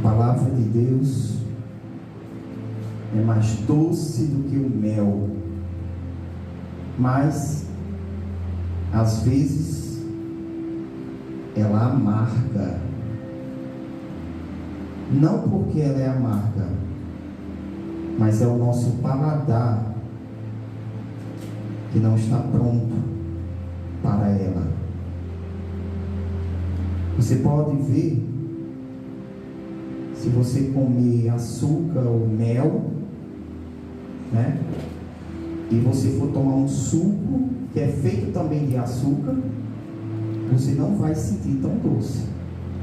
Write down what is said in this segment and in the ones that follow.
palavra de Deus é mais doce do que o mel, mas às vezes ela amarga. Não porque ela é amarga, mas é o nosso paladar que não está pronto para ela. Você pode ver, se você comer açúcar ou mel, né? E você for tomar um suco que é feito também de açúcar, você não vai sentir tão doce,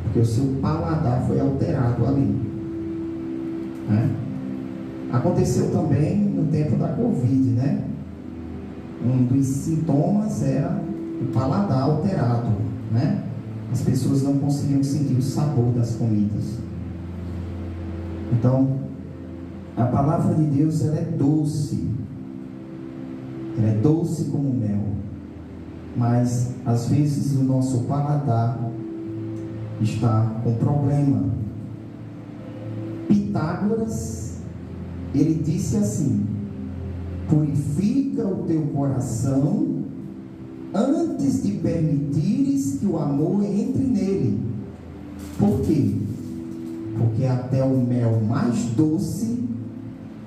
porque o seu paladar foi alterado ali, né? Aconteceu também no tempo da Covid, né? Um dos sintomas era o paladar alterado, né? As pessoas não conseguiam sentir o sabor das comidas. Então, a palavra de Deus, ela é doce. Ela é doce como mel. Mas, às vezes, o nosso paladar está com problema. Pitágoras, ele disse assim: purifica o teu coração antes de permitires que o amor entre nele. Por quê? Porque até o mel mais doce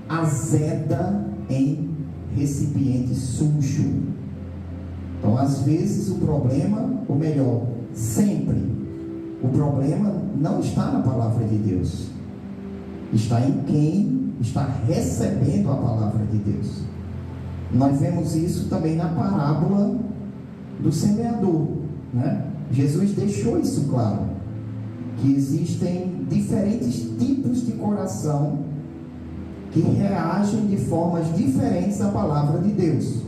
azeda em recipiente sujo. Então, às vezes o problema, ou melhor, sempre, o problema não está na palavra de Deus, está em quem está recebendo a palavra de Deus. Nós vemos isso também na parábola do semeador, né? Jesus deixou isso claro, que existem diferentes tipos de coração que reagem de formas diferentes à palavra de Deus.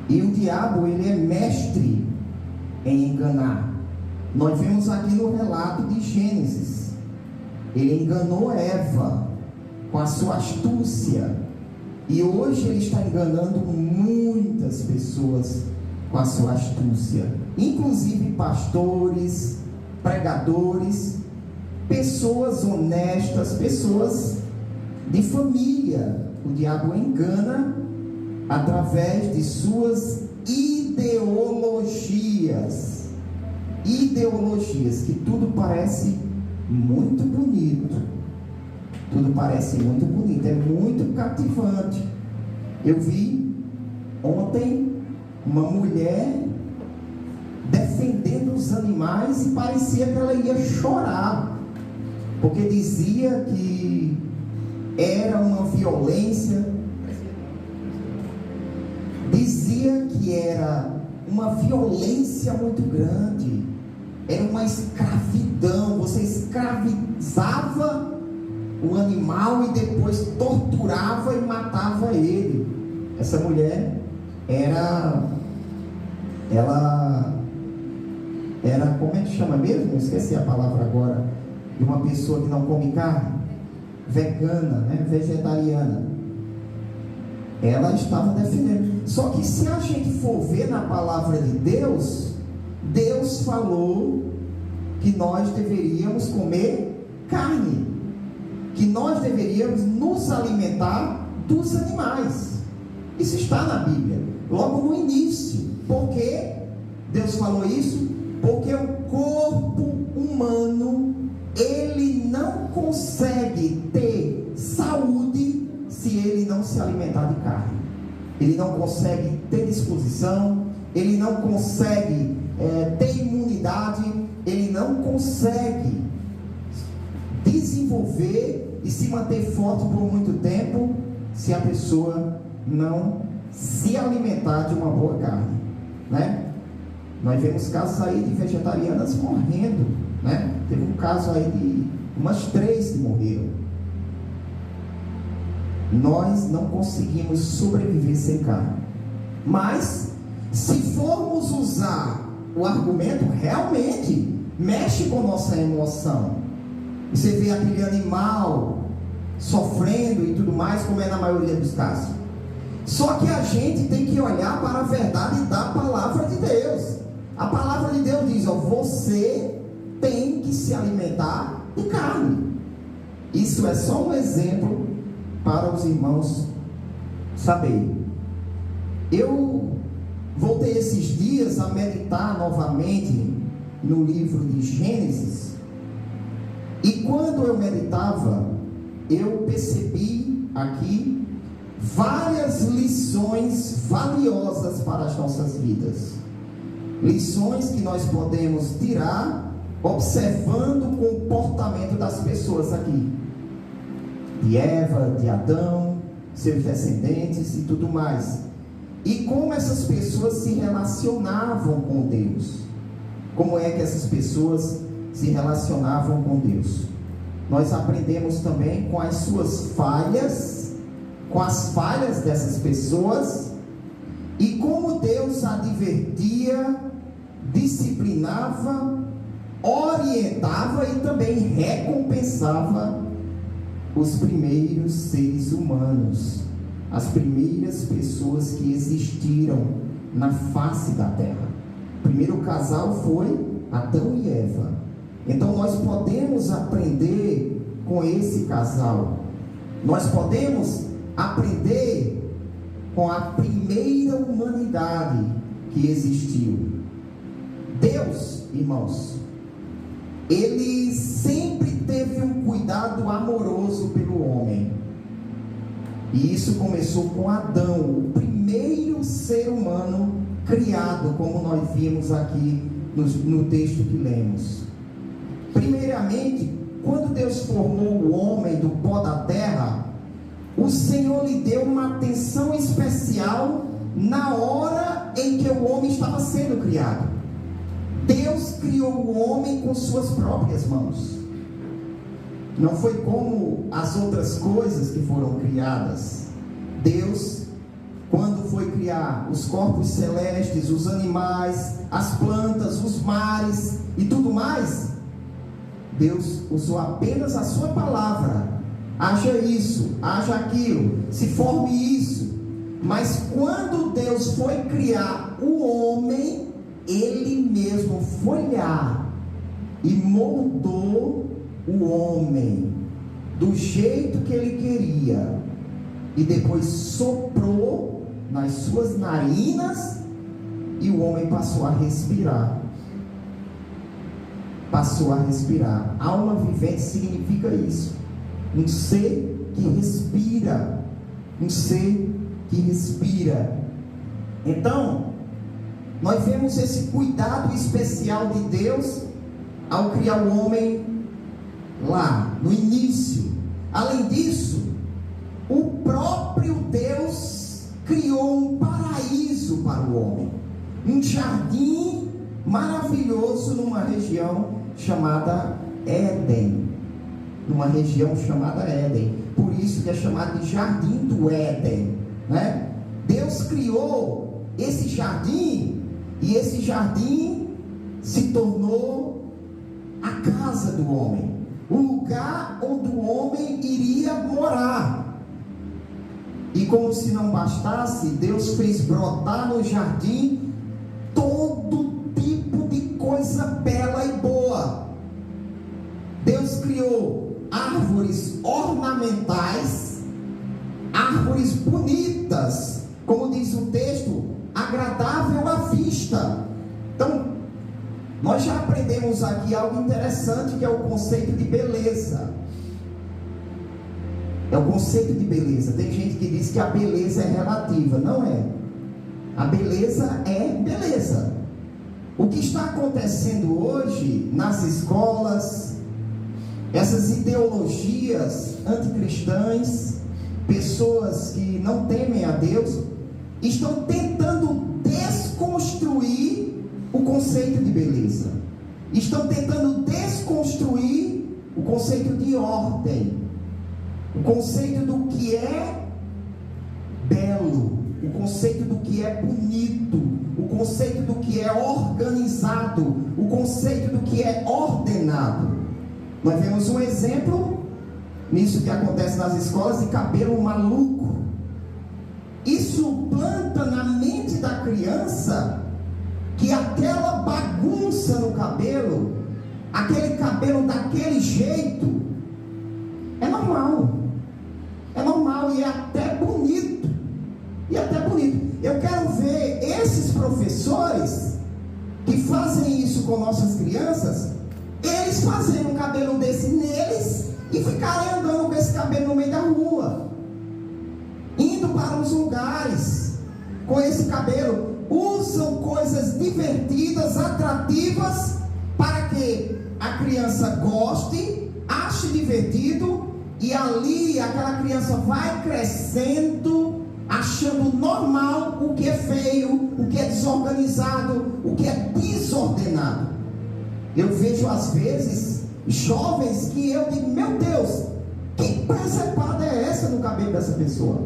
E o diabo, ele é mestre em enganar. Nós vemos aqui no relato de Gênesis, ele enganou Eva com a sua astúcia, e hoje ele está enganando muitas pessoas com a sua astúcia, inclusive pastores, pregadores, pessoas honestas, pessoas de família. O diabo engana através de suas ideologias, que tudo parece muito bonito, tudo parece muito bonito, é muito cativante. Eu vi ontem uma mulher defendendo os animais e parecia que ela ia chorar, porque dizia que era uma violência, dizia que era uma violência muito grande, era uma escravidão. Você escravizava o animal e depois torturava e matava ele. Essa mulher ela era, como é que chama mesmo? Eu esqueci a palavra agora, de uma pessoa que não come carne, vegana, né? Vegetariana. Ela estava defendendo. Só que se a gente for ver na palavra de Deus, Deus falou que nós deveríamos comer carne, que nós deveríamos nos alimentar dos animais. Isso está na Bíblia, logo no início. Por que Deus falou isso? Porque o corpo humano, ele não consegue ter saúde se ele não se alimentar de carne. Ele não consegue ter disposição, ele não consegue ter imunidade, ele não consegue desenvolver e se manter forte por muito tempo se a pessoa não se alimentar de uma boa carne, né? Nós vemos casos aí de vegetarianas morrendo, né? Teve um caso aí de umas 3 que morreram. Nós não conseguimos sobreviver sem carne. Mas se formos usar o argumento, realmente mexe com nossa emoção. Você vê aquele animal sofrendo e tudo mais, como é na maioria dos casos. Só que a gente tem que olhar para a verdade da palavra de Deus. A palavra de Deus diz: ó, você tem que se alimentar de carne. Isso é só um exemplo para os irmãos saberem. Eu voltei esses dias a meditar novamente no livro de Gênesis, e quando eu meditava, eu percebi aqui várias lições valiosas para as nossas vidas. Lições que nós podemos tirar observando o comportamento das pessoas aqui, de Eva, de Adão, seus descendentes e tudo mais, e como essas pessoas se relacionavam com Deus. Como é que essas pessoas se relacionavam com Deus? Nós aprendemos também com as suas falhas, com as falhas dessas pessoas, e como Deus advertia, disciplinava, orientava e também recompensava os primeiros seres humanos, as primeiras pessoas que existiram na face da terra. O primeiro casal foi Adão e Eva. Então nós podemos aprender com esse casal. Nós podemos aprender com a primeira humanidade que existiu. Deus, irmãos, Ele sempre teve um cuidado amoroso pelo homem. E isso começou com Adão, o primeiro ser humano criado, como nós vimos aqui no texto que lemos. Primeiramente, quando Deus formou o homem do pó da terra, o Senhor lhe deu uma atenção especial na hora em que o homem estava sendo criado. Deus criou o homem com suas próprias mãos. Não foi como as outras coisas que foram criadas. Deus, quando foi criar os corpos celestes, os animais, as plantas, os mares e tudo mais, Deus usou apenas a sua palavra. Haja isso, haja aquilo, se forme isso. Mas quando Deus foi criar o homem, Ele mesmo foi lá e moldou o homem do jeito que Ele queria, e depois soprou nas suas narinas, e o homem passou a respirar. Passou a respirar. Alma vivente significa isso. Um ser que respira. Um ser que respira. Então, nós vemos esse cuidado especial de Deus ao criar o homem lá, no início. Além disso, o próprio Deus criou um paraíso para o homem. Um jardim maravilhoso numa região chamada Éden. Numa região chamada Éden. Por isso que é chamado de Jardim do Éden, né? Deus criou esse jardim, e esse jardim se tornou a casa do homem, o lugar onde o homem iria morar. E como se não bastasse, Deus fez brotar no jardim todo tipo de coisa bela e boa. Deus criou árvores ornamentais, árvores bonitas, como diz o texto, agradável à vista. Então, nós já aprendemos aqui algo interessante, que é o conceito de beleza. É o conceito de beleza. Tem gente que diz que a beleza é relativa. Não é. A beleza é beleza. O que está acontecendo hoje nas escolas, essas ideologias anticristãs, pessoas que não temem a Deus, estão tentando desconstruir o conceito de beleza. Estão tentando desconstruir o conceito de ordem, o conceito do que é belo, o conceito do que é bonito, o conceito do que é organizado, o conceito do que é ordenado. Nós vemos um exemplo nisso que acontece nas escolas, de cabelo maluco. Isso planta na mente da criança que aquela bagunça no cabelo aquele cabelo daquele jeito, é normal. É normal e é até bonito. Eu quero ver esses professores que fazem isso com nossas crianças, eles fazerem um cabelo desse neles e ficarem andando com esse cabelo no meio da rua, indo para os lugares com esse cabelo. Usam coisas divertidas, atrativas, para que a criança goste, ache divertido, e ali aquela criança vai crescendo, achando normal o que é feio, o que é desorganizado, o que é desordenado. Eu vejo às vezes jovens que eu digo, meu Deus, que presepada é essa no cabelo dessa pessoa?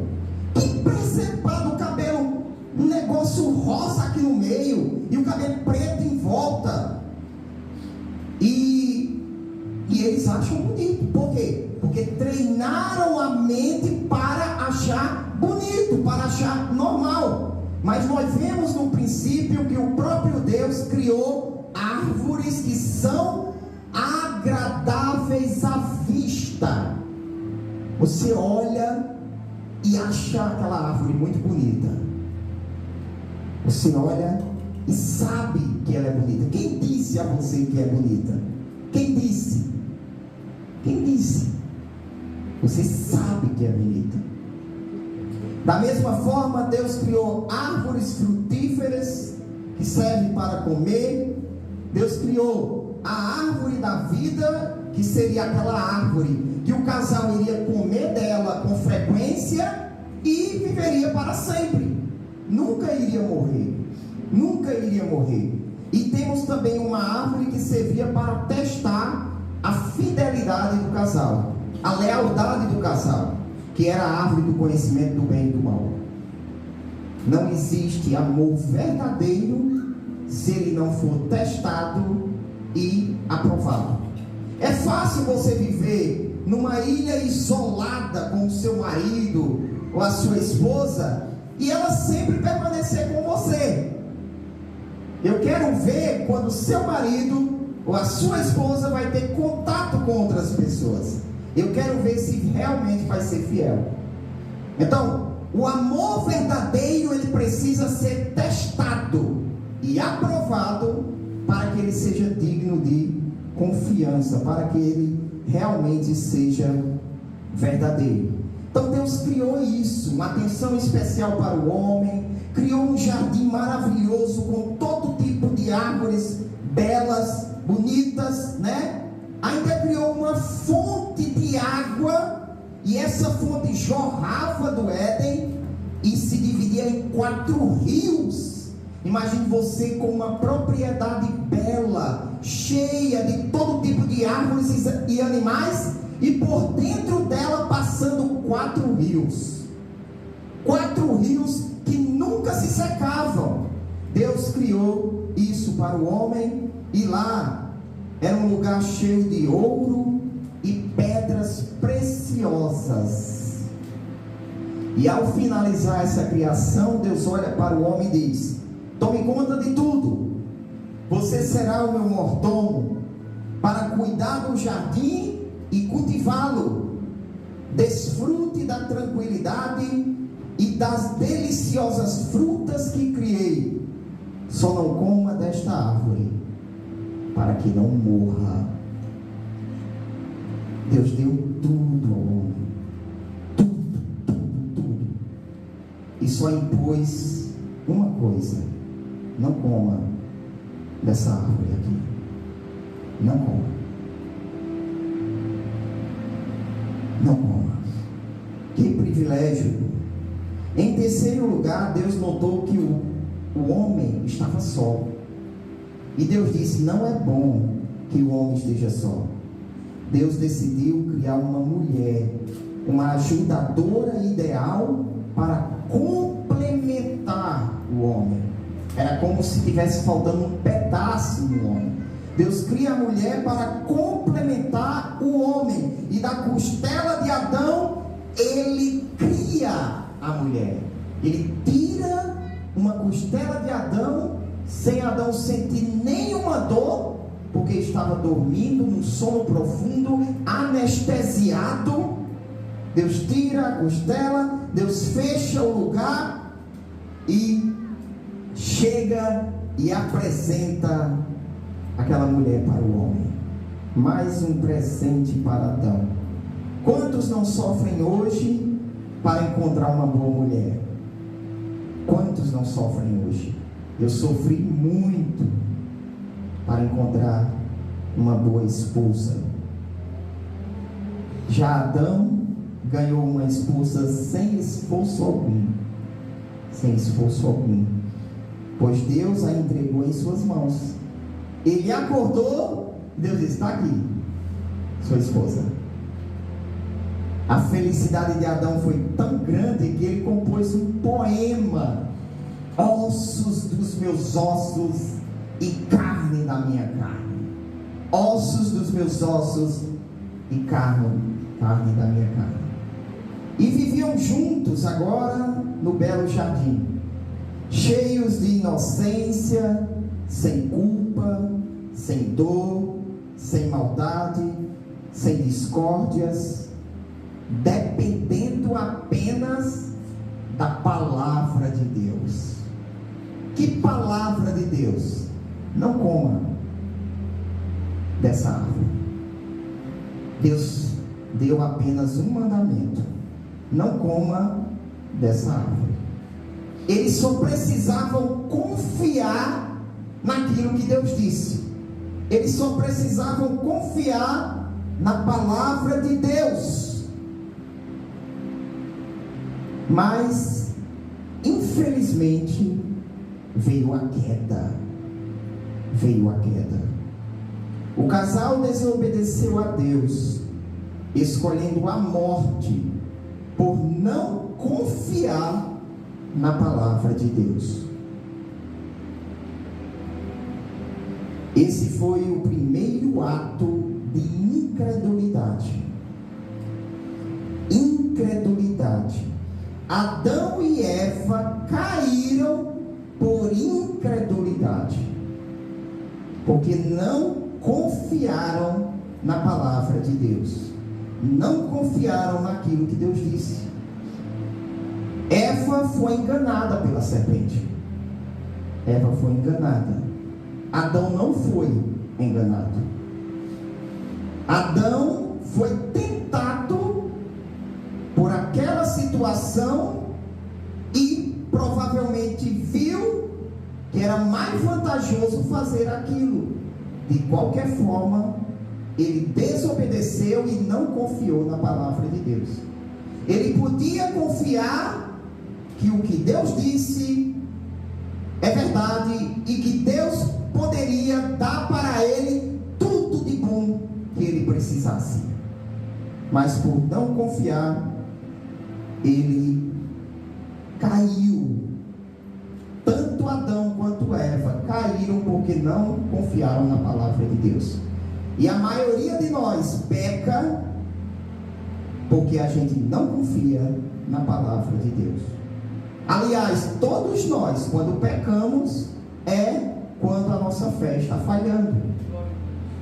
Que presepada, o cabelo, um negócio rosa aqui no meio, e o cabelo preto em volta. E eles acham bonito. Por quê? Porque treinaram a mente para achar bonito, para achar normal. Mas nós vemos no princípio que o próprio Deus criou árvores que são agradáveis à vista. Você olha e acha aquela árvore muito bonita. Você olha e sabe que ela é bonita. Quem disse a você que é bonita? Quem disse? Quem disse? Você sabe que é bonita. Da mesma forma, Deus criou árvores frutíferas que servem para comer. Deus criou a árvore da vida, que seria aquela árvore que o casal iria comer dela com frequência e viveria para sempre. Nunca iria morrer. Nunca iria morrer. E temos também uma árvore que servia para testar a fidelidade do casal, a lealdade do casal, que era a árvore do conhecimento do bem e do mal. Não existe amor verdadeiro se ele não for testado e aprovado. É fácil você viver numa ilha isolada com o seu marido ou a sua esposa e ela sempre permanecer com você. Eu quero ver quando o seu marido ou a sua esposa vai ter contato com outras pessoas. Eu quero ver se realmente vai ser fiel. Então, o amor verdadeiro, ele precisa ser testado e aprovado para que ele seja digno de confiança, para que ele realmente seja verdadeiro. Então Deus criou isso, uma atenção especial para o homem, criou um jardim maravilhoso com todo tipo de árvores belas, bonitas, né? Ainda criou uma fonte de água, e essa fonte jorrava do Éden e se dividia em 4 rios. Imagine você com uma propriedade bela, cheia de todo tipo de árvores e animais, e por dentro dela passando 4 rios. 4 rios que nunca se secavam. Deus criou isso para o homem, e lá era um lugar cheio de ouro e pedras preciosas. E ao finalizar essa criação, Deus olha para o homem e diz: tome conta de tudo, você será o meu mordomo, para cuidar do jardim e cultivá-lo. Desfrute da tranquilidade e das deliciosas frutas que criei. Só não coma desta árvore, para que não morra. Deus deu tudo ao homem, tudo. E só impôs uma coisa: não coma dessa árvore aqui. Não coma. Não coma. Que privilégio. Em terceiro lugar, Deus notou que o homem estava só. E Deus disse: não é bom que o homem esteja só. Deus decidiu criar uma mulher, uma ajudadora ideal para complementar o homem. Era como se tivesse faltando um pedaço no homem. Deus cria a mulher para complementar o homem, e da costela de Adão ele cria a mulher. Ele tira uma costela de Adão sem Adão sentir nenhuma dor, porque estava dormindo num sono profundo, anestesiado. Deus tira a costela, Deus fecha o lugar e chega e apresenta aquela mulher para o homem. Mais um presente para Adão. Quantos não sofrem hoje para encontrar uma boa mulher? Quantos não sofrem hoje? Eu sofri muito para encontrar uma boa esposa. Já Adão ganhou uma esposa sem esforço algum. Sem esforço algum. Pois Deus a entregou em suas mãos. Ele acordou, Deus está aqui, sua esposa. A felicidade de Adão foi tão grande que ele compôs um poema: ossos dos meus ossos e carne da minha carne. Ossos dos meus ossos e carne da minha carne. E viviam juntos agora no belo jardim, cheios de inocência, sem culpa, sem dor, sem maldade, sem discórdias, dependendo apenas da palavra de Deus. Que palavra de Deus? Não coma dessa árvore. Deus deu apenas um mandamento: não coma dessa árvore. Eles só precisavam confiar naquilo que Deus disse. Eles só precisavam confiar na palavra de Deus. Mas, infelizmente, veio a queda. Veio a queda. O casal desobedeceu a Deus, escolhendo a morte por não confiar na palavra de Deus. Esse foi o primeiro ato de incredulidade. Incredulidade. Adão e Eva caíram por incredulidade, porque não confiaram na palavra de Deus, não confiaram naquilo que Deus disse. Eva foi enganada pela serpente. Eva foi enganada. Adão não foi enganado. Adão foi tentado por aquela situação e provavelmente viu que era mais vantajoso fazer aquilo. De qualquer forma, ele desobedeceu e não confiou na palavra de Deus. Ele podia confiar que o que Deus disse é verdade e que Deus poderia dar para ele tudo de bom que ele precisasse. Mas por não confiar, ele caiu. Tanto Adão quanto Eva caíram porque não confiaram na palavra de Deus. E a maioria de nós peca porque a gente não confia na palavra de Deus. Aliás, todos nós, quando pecamos, é quando a nossa fé está falhando,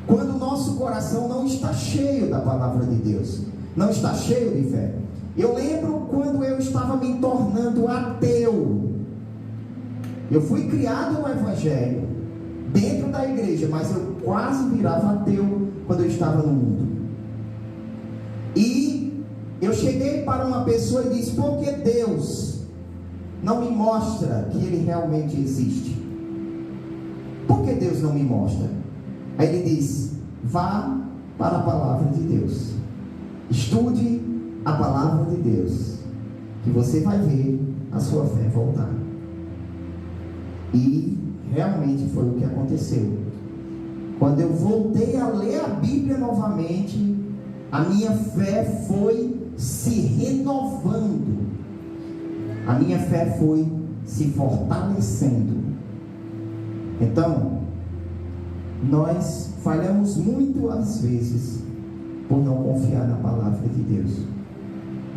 quando o nosso coração não está cheio da palavra de Deus, não está cheio de fé. Eu lembro quando eu estava me tornando ateu. Eu fui criado no Evangelho, dentro da igreja, mas eu quase virava ateu quando eu estava no mundo. E eu cheguei para uma pessoa e disse: por que Deus não me mostra que Ele realmente existe? Por que Deus não me mostra? Aí ele diz: vá para a palavra de Deus, estude a palavra de Deus, que você vai ver a sua fé voltar. E realmente foi o que aconteceu. Quando eu voltei a ler a Bíblia novamente, a minha fé foi se renovando, a minha fé foi se fortalecendo. Então, nós falhamos muito às vezes por não confiar na palavra de Deus.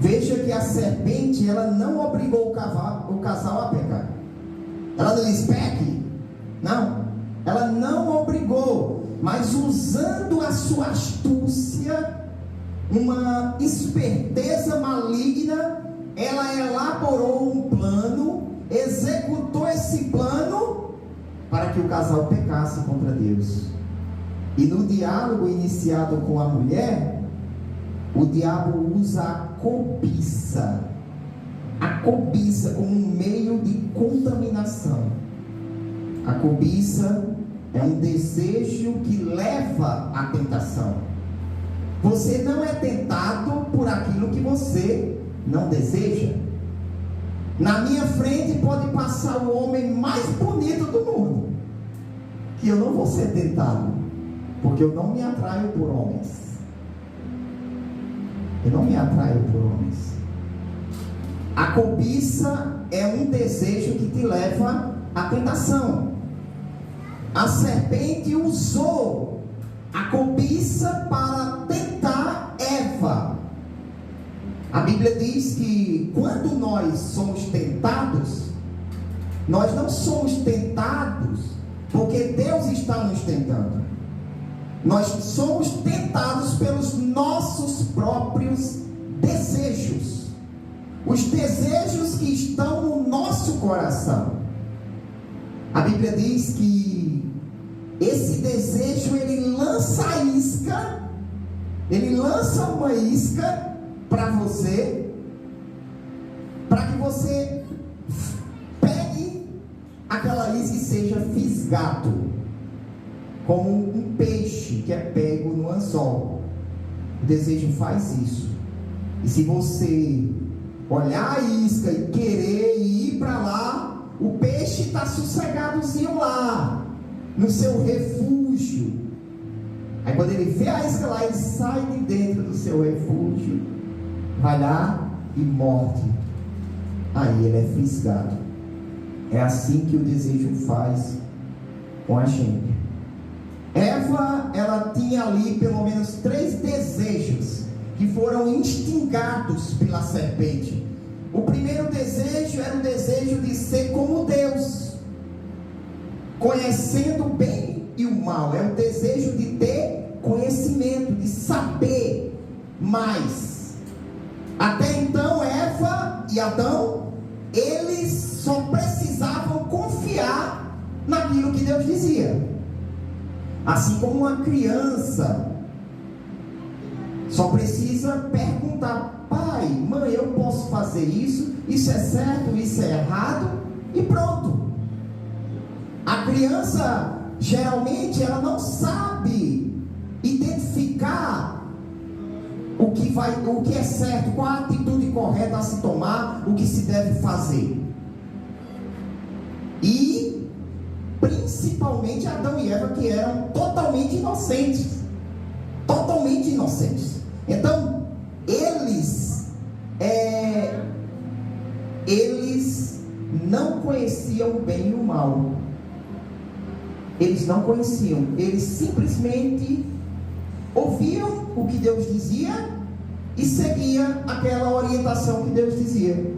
Veja que a serpente, ela não obrigou o casal a pecar. Ela não disse: peque. Não, ela não obrigou. mas usando a sua astúcia, uma esperteza maligna, ela elaborou um plano, executou esse plano para que o casal pecasse contra Deus. E no diálogo iniciado com a mulher, o diabo usa a cobiça como um meio de contaminação. A cobiça é um desejo que leva à tentação. Você não é tentado por aquilo que você não deseja. Na minha frente pode passar o homem mais bonito do mundo, que eu não vou ser tentado, porque eu não me atraio por homens. Eu não me atraio por homens. A cobiça é um desejo que te leva à tentação. A serpente usou a cobiça para tentar Eva. A Bíblia diz que quando nós somos tentados, nós não somos tentados porque Deus está nos tentando. Nós somos tentados pelos nossos próprios desejos. Os desejos que estão no nosso coração. A Bíblia diz que esse desejo, ele lança a isca, ele lança uma isca para você, para que você pegue aquela isca e seja fisgado, como um peixe que é pego no anzol. O desejo faz isso. E se você olhar a isca e querer ir para lá, o peixe está sossegadozinho lá, no seu refúgio. Aí quando ele vê a isca lá, ele sai de dentro do seu refúgio, vai lá e morde. Aí ele é fisgado. É assim que o desejo faz com a gente. Eva, ela tinha ali pelo menos 3 desejos que foram instigados pela serpente. O primeiro desejo era o desejo de ser como Deus, conhecendo o bem e o mal. É o desejo de ter conhecimento, de saber mais. Até então, Eva e Adão, eles só precisavam confiar naquilo que Deus dizia. Assim como uma criança só precisa perguntar: pai, mãe, eu posso fazer isso? Isso é certo? Isso é errado? E pronto. A criança, geralmente, ela não sabe identificar o que é certo, qual a atitude correta a se tomar, o que se deve fazer. E principalmente Adão e Eva, que eram totalmente inocentes. Totalmente inocentes. Então, eles não conheciam o bem e o mal. Eles não conheciam. Eles simplesmente ouviam o que Deus dizia e seguiam aquela orientação que Deus dizia,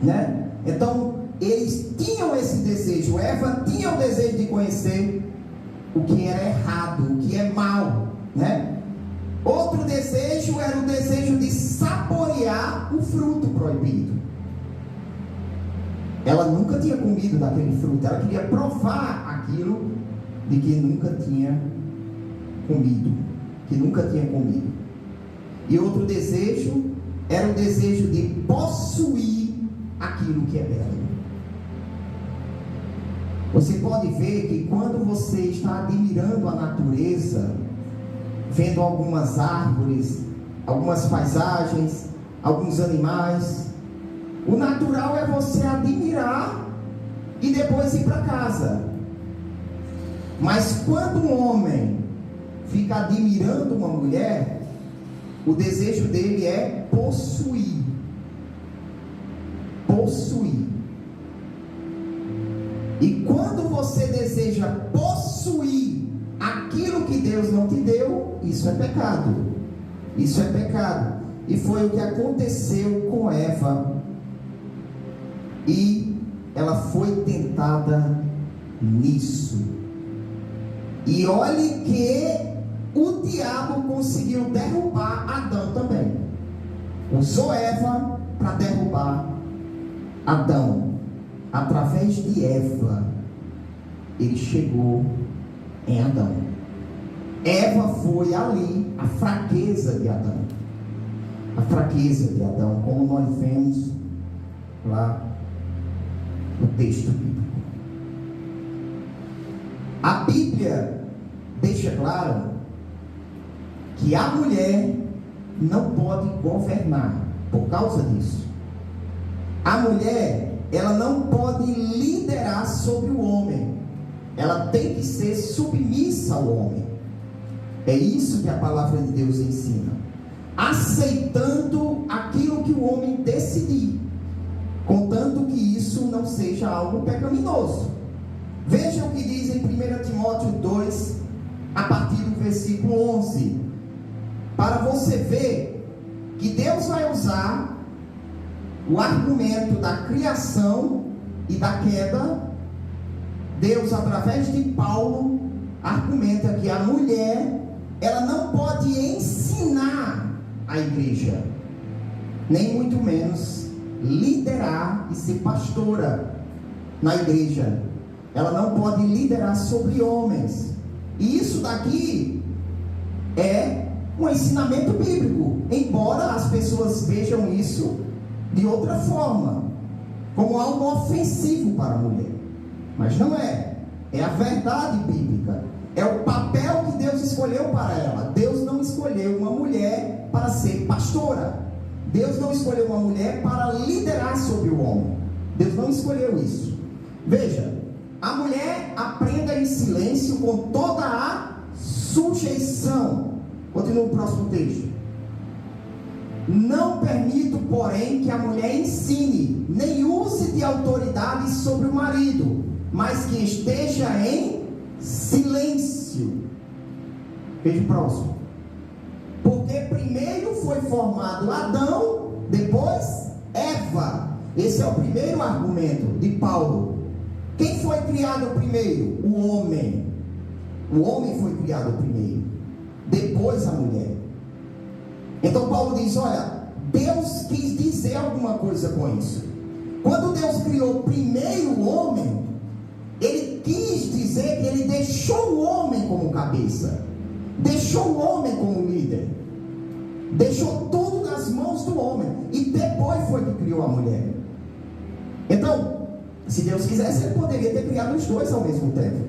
né? Então, eles tinham esse desejo. Eva tinha o desejo de conhecer o que era errado, o que é mal, né? Outro desejo era o desejo de saborear o fruto proibido. Ela nunca tinha comido daquele fruto. Ela queria provar aquilo de que nunca tinha comido. E outro desejo era o desejo de possuir aquilo que é belo. Você pode ver que quando você está admirando a natureza, vendo algumas árvores, algumas paisagens, alguns animais, o natural é você admirar e depois ir para casa. Mas quando um homem fica admirando uma mulher, o desejo dele é possuir. E quando você deseja possuir aquilo que Deus não te deu, isso é pecado. E foi o que aconteceu com Eva. E ela foi tentada nisso. E olhe que o diabo conseguiu derrubar Adão também. Usou Eva para derrubar Adão. Através de Eva, ele chegou em Adão. Eva foi ali a fraqueza de Adão. A fraqueza de Adão, como nós vemos lá no texto bíblico. A Bíblia deixa claro que a mulher não pode governar por causa disso. A mulher, ela não pode liderar sobre o homem. Ela tem que ser submissa ao homem. É isso que a palavra de Deus ensina. Aceitando aquilo que o homem decidir, contanto que isso não seja algo pecaminoso. Veja o que diz em 1 Timóteo 2, a partir do versículo 11. Para você ver que Deus vai usar o argumento da criação e da queda. Deus, através de Paulo, argumenta que a mulher, ela não pode ensinar a igreja, nem muito menos liderar e ser pastora na igreja. Ela não pode liderar sobre homens. E isso daqui é um ensinamento bíblico, embora as pessoas vejam isso de outra forma, como algo ofensivo para a mulher. Mas não é. É a verdade bíblica. É o papel que Deus escolheu para ela. Deus não escolheu uma mulher para ser pastora. Deus não escolheu uma mulher para liderar sobre o homem. Deus não escolheu isso. Veja, a mulher aprenda em silêncio com toda a sujeição. Continua o próximo texto. Não permito, porém, que a mulher ensine, nem use de autoridade sobre o marido, mas que esteja em silêncio. Veja o próximo. Porque primeiro foi formado Adão, depois Eva. Esse é o primeiro argumento de Paulo. Quem foi criado primeiro? O homem. O homem foi criado primeiro, depois a mulher. Então Paulo diz, olha, Deus quis dizer alguma coisa com isso. Quando Deus criou primeiro o homem, Ele quis dizer que Ele deixou o homem como cabeça, deixou o homem como líder, deixou tudo nas mãos do homem, e depois foi que criou a mulher. Então, se Deus quisesse, Ele poderia ter criado os dois ao mesmo tempo.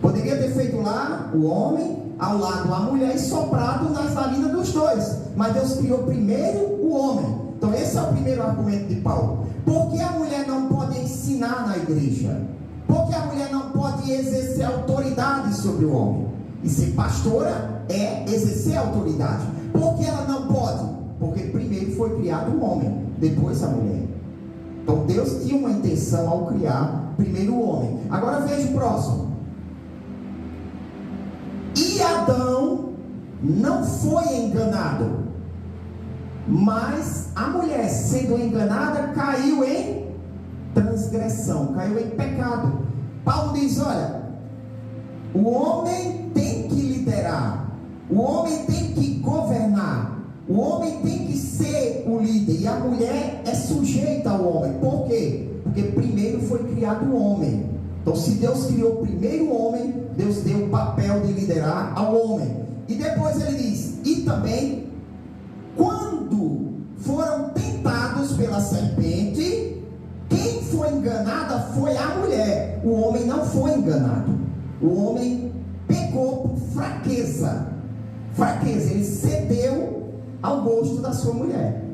Poderia ter feito lá o homem, ao lado a mulher, e soprado nas narinas dos dois. Mas Deus criou primeiro o homem. Então esse é o primeiro argumento de Paulo. Por que a mulher não pode ensinar na igreja? Por que a mulher não pode exercer autoridade sobre o homem? E ser pastora é exercer autoridade. Por que ela não pode? Porque primeiro foi criado o homem, depois a mulher. Então Deus tinha uma intenção ao criar primeiro o homem. Agora veja o próximo. E Adão não foi enganado, mas a mulher, sendo enganada, caiu em transgressão, caiu em pecado. Paulo diz, olha, o homem tem que liderar, o homem tem que governar, o homem tem que ser o líder, e a mulher é sujeita ao homem. Por quê? Porque primeiro foi criado o homem. Então, se Deus criou primeiro o homem, Deus deu o papel de liderar ao homem. E depois ele diz, e também, quando foram tentados pela serpente, quem foi enganada foi a mulher. O homem não foi enganado. O homem pecou por fraqueza. Fraqueza, ele cedeu ao gosto da sua mulher.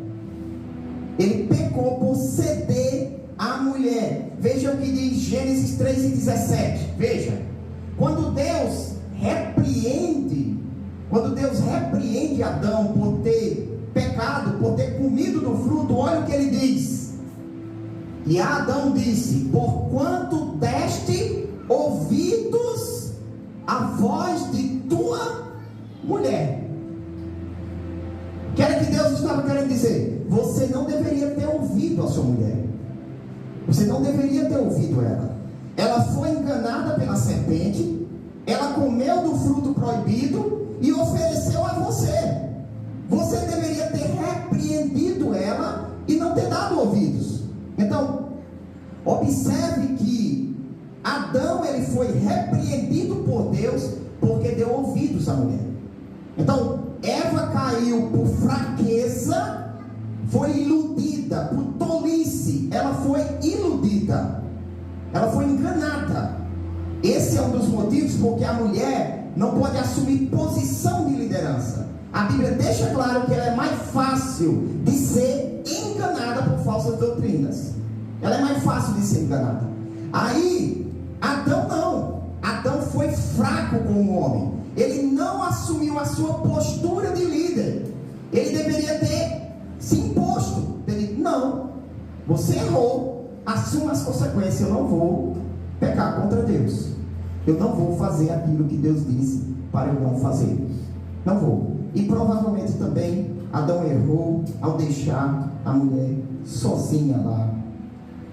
Ele pecou por ceder à mulher. Veja o que diz Gênesis 3:17. Veja, quando Deus repreende Adão por ter pecado, por ter comido do fruto, olha o que ele diz. E Adão disse, porquanto deste ouvidos à voz de tua mulher. O que era que Deus estava querendo dizer? Você não deveria ter ouvido a sua mulher. Você não deveria ter ouvido ela. Ela foi enganada pela serpente, ela comeu do fruto proibido e ofereceu a você. Você deveria ter repreendido ela e não ter dado ouvidos. Então, observe que Adão, ele foi repreendido por Deus porque deu ouvidos à mulher. Então, Eva caiu por fraqueza, foi iludida, por tolice, ela foi iludida, ela foi enganada. Esse é um dos motivos porque a mulher não pode assumir posição de liderança. A Bíblia deixa claro que ela é mais fácil de ser enganada por falsas doutrinas. Ela é mais fácil de ser enganada. Aí, Adão não. Adão foi fraco com o homem. Ele não assumiu a sua postura de líder. Ele deveria ter se imposto. Ele, não, você errou, assuma as consequências. Eu não vou pecar contra Deus. Eu não vou fazer aquilo que Deus disse para eu não fazer. Não vou. E provavelmente também Adão errou ao deixar a mulher sozinha lá,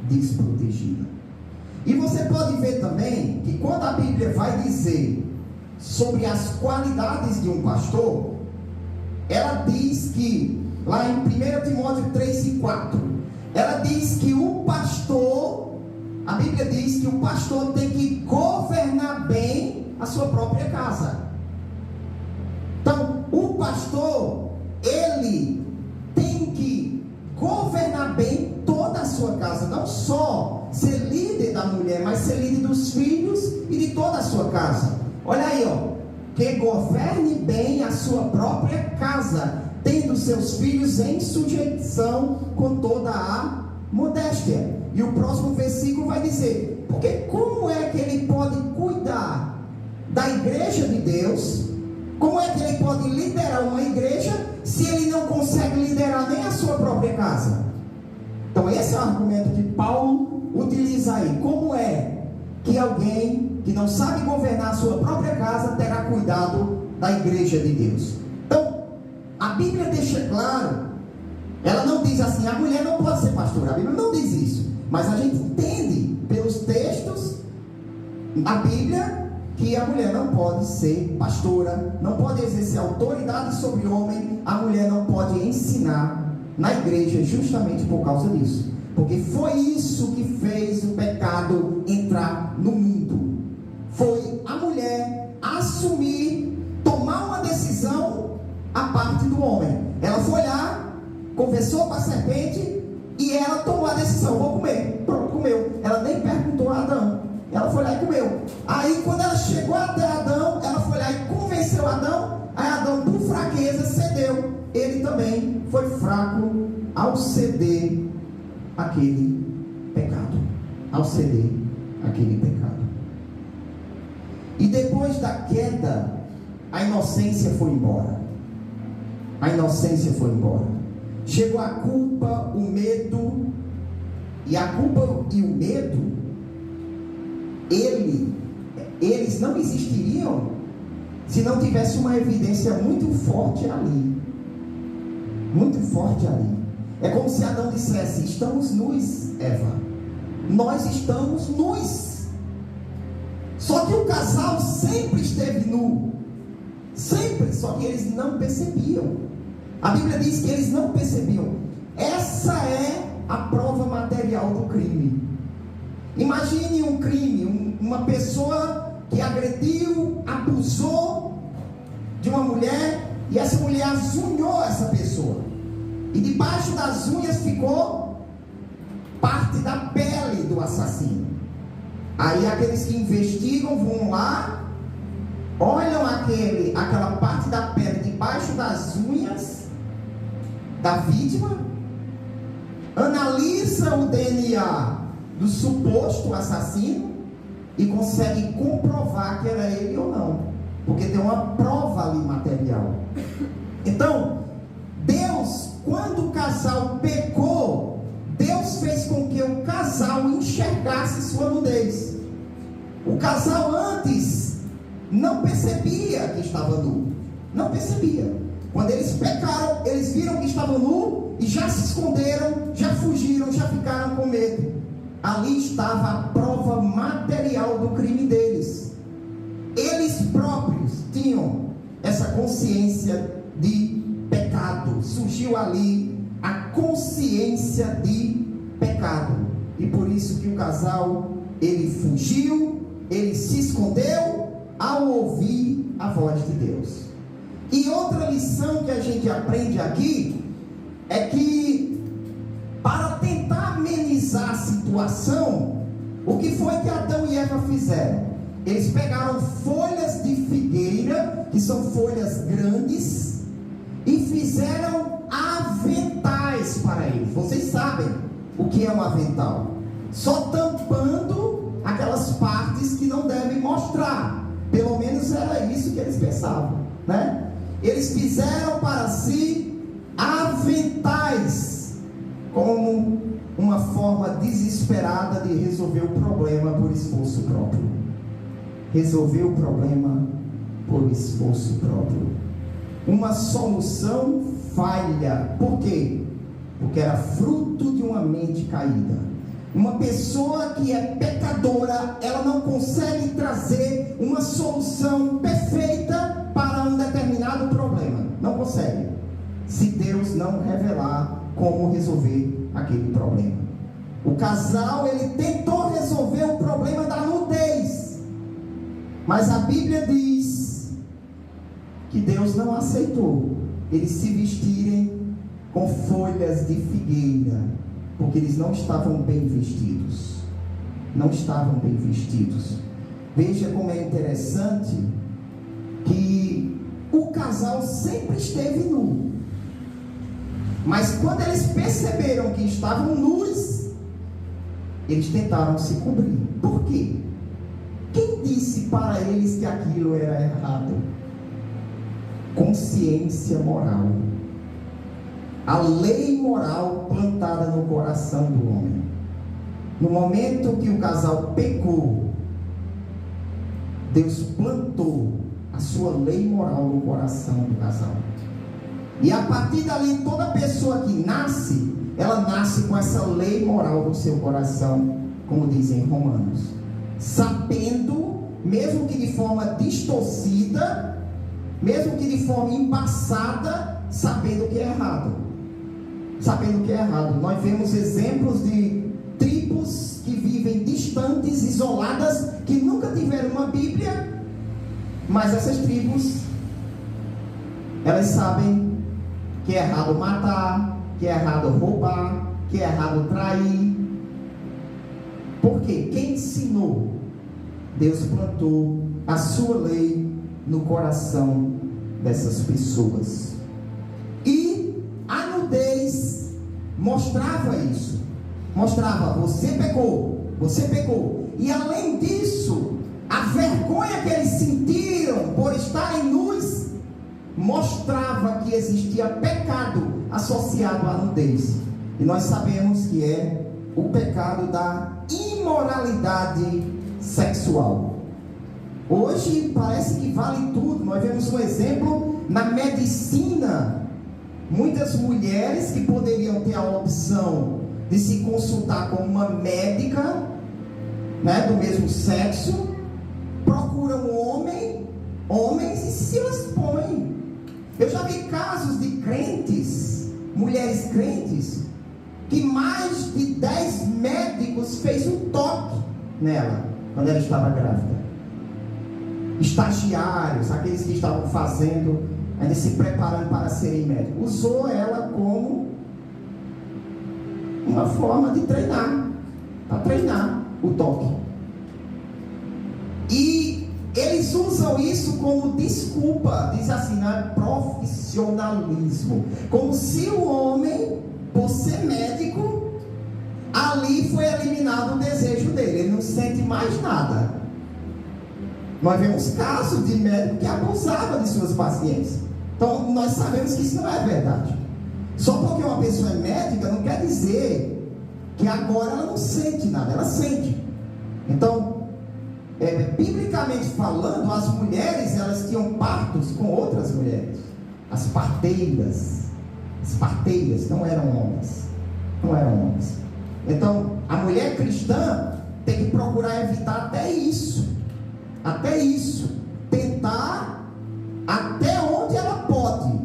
desprotegida. E você pode ver também que quando a Bíblia vai dizer sobre as qualidades de um pastor, ela diz que, lá em 1 Timóteo 3:4, ela diz que o pastor, a Bíblia diz que o pastor tem que governar bem a sua própria casa. Então, o pastor, ele tem que governar bem toda a sua casa, não só ser líder da mulher, mas ser líder dos filhos e de toda a sua casa. Olha aí, ó, que governe bem a sua própria casa, tendo seus filhos em sujeição com toda a modéstia. E o próximo versículo vai dizer, porque como é que ele pode cuidar da igreja de Deus? Como é que ele pode liderar uma igreja se ele não consegue liderar nem a sua própria casa? Então esse é o argumento que Paulo utiliza aí. Como é que alguém que não sabe governar a sua própria casa terá cuidado da igreja de Deus? Então, a Bíblia deixa claro, ela não diz assim, a mulher não pode ser pastora, a Bíblia não diz isso, mas a gente entende pelos textos da Bíblia que a mulher não pode ser pastora, não pode exercer autoridade sobre o homem, a mulher não pode ensinar na igreja justamente por causa disso, porque foi isso que fez o pecado entrar no mundo. Foi a mulher assumir, tomar uma decisão à parte do homem. Ela foi lá, conversou com a serpente e ela tomou a decisão, vou comer. Pronto, comeu. Ela nem perguntou a Adão, ela foi lá e comeu. Aí quando ela chegou até Adão, ela foi lá e convenceu Adão. Aí Adão, por fraqueza, cedeu. Ele também foi fraco ao ceder aquele pecado, ao ceder aquele pecado. E depois da queda, a inocência foi embora. A inocência foi embora. Chegou a culpa, o medo. E a culpa e o medo, eles não existiriam se não tivesse uma evidência muito forte ali. Muito forte ali. É como se Adão dissesse, estamos nus, Eva. Nós estamos nus. Só que o casal sempre esteve nu. Sempre, só que eles não percebiam. A Bíblia diz que eles não percebiam. Essa é a prova material do crime. Imagine um crime, uma pessoa que agrediu, abusou de uma mulher, e essa mulher azunhou essa pessoa. E debaixo das unhas ficou parte da pele do assassino. Aí aqueles que investigam vão lá, olham aquela parte da pele debaixo das unhas da vítima, analisa o DNA do suposto assassino e consegue comprovar que era ele ou não, porque tem uma prova ali material. Então, Deus, quando o casal pecou, Deus fez com que o casal enxergasse sua nudez. O casal antes não percebia que estava nu. Não percebia. Quando eles pecaram, eles viram que estavam nu e já se esconderam, já fugiram, já ficaram com medo. Ali estava a prova material do crime deles. Eles eles próprios tinham essa consciência de pecado. Surgiu ali a consciência de pecado. E por isso que o casal, ele fugiu, ele se escondeu ao ouvir a voz de Deus. E outra lição que a gente aprende aqui é que, para tentar amenizar a situação, o que foi que Adão e Eva fizeram? Eles pegaram folhas de figueira, que são folhas grandes, e fizeram aventais para eles. Vocês sabem o que é um avental? Só tampando aquelas partes que não devem mostrar. Pelo menos era isso que eles pensavam, né? Eles fizeram para si aventais, como uma forma desesperada de resolver o problema por esforço próprio. Resolver o problema por esforço próprio. Uma solução falha. Por quê? Porque era fruto de uma mente caída. Uma pessoa que é pecadora, ela não consegue trazer uma solução perfeita para um determinado problema. Não consegue, se Deus não revelar como resolver aquele problema. O casal, ele tentou resolver o problema da nudez, mas a Bíblia diz que Deus não aceitou eles se vestirem com folhas de figueira, porque eles não estavam bem vestidos. Não estavam bem vestidos. Veja como é interessante que o casal sempre esteve nu, mas quando eles perceberam que estavam nus, eles tentaram se cobrir. Por quê? Quem disse para eles que aquilo era errado? Consciência moral. A lei moral plantada no coração do homem. No momento que o casal pecou, Deus plantou a sua lei moral no coração do casal. E a partir dali, toda pessoa que nasce, ela nasce com essa lei moral no seu coração, como dizem Romanos, sabendo, mesmo que de forma distorcida, mesmo que de forma embaçada, sabendo que é errado. Sabendo que é errado. Nós vemos exemplos de tribos que vivem distantes, isoladas, que nunca tiveram uma Bíblia, mas essas tribos, elas sabem que é errado matar, que é errado roubar, que é errado trair. Por quê? Quem ensinou? Deus plantou a sua lei no coração dessas pessoas. E a nudez mostrava isso. Mostrava, você pecou, você pecou. E além disso, a vergonha que eles sentiram por estarem nus mostrava que existia pecado associado à nudez. E nós sabemos que é o pecado da imoralidade sexual. Hoje parece que vale tudo. Nós vemos um exemplo na medicina. Muitas mulheres que poderiam ter a opção de se consultar com uma médica, né, do mesmo sexo, procuram homens e se expõem. Eu já vi casos de crentes, mulheres crentes, que mais de 10 médicos fez um toque nela quando ela estava grávida. Estagiários, aqueles que estavam fazendo, ainda se preparando para serem médicos, usou ela como uma forma de treinar, para treinar o toque. E eles usam isso como desculpa, diz assim, né? Profissionalismo, como se o homem, por ser médico, ali foi eliminado o desejo dele, ele não sente mais nada. Nós vemos casos de médico que abusava de suas pacientes. Então nós sabemos que isso não é verdade. Só porque uma pessoa é médica não quer dizer que agora ela não sente nada, ela sente. Então, biblicamente falando, as mulheres, elas tinham partos com outras mulheres. As parteiras não eram homens. Não eram homens. Então, a mulher cristã tem que procurar evitar até isso. tentar até onde ela pode,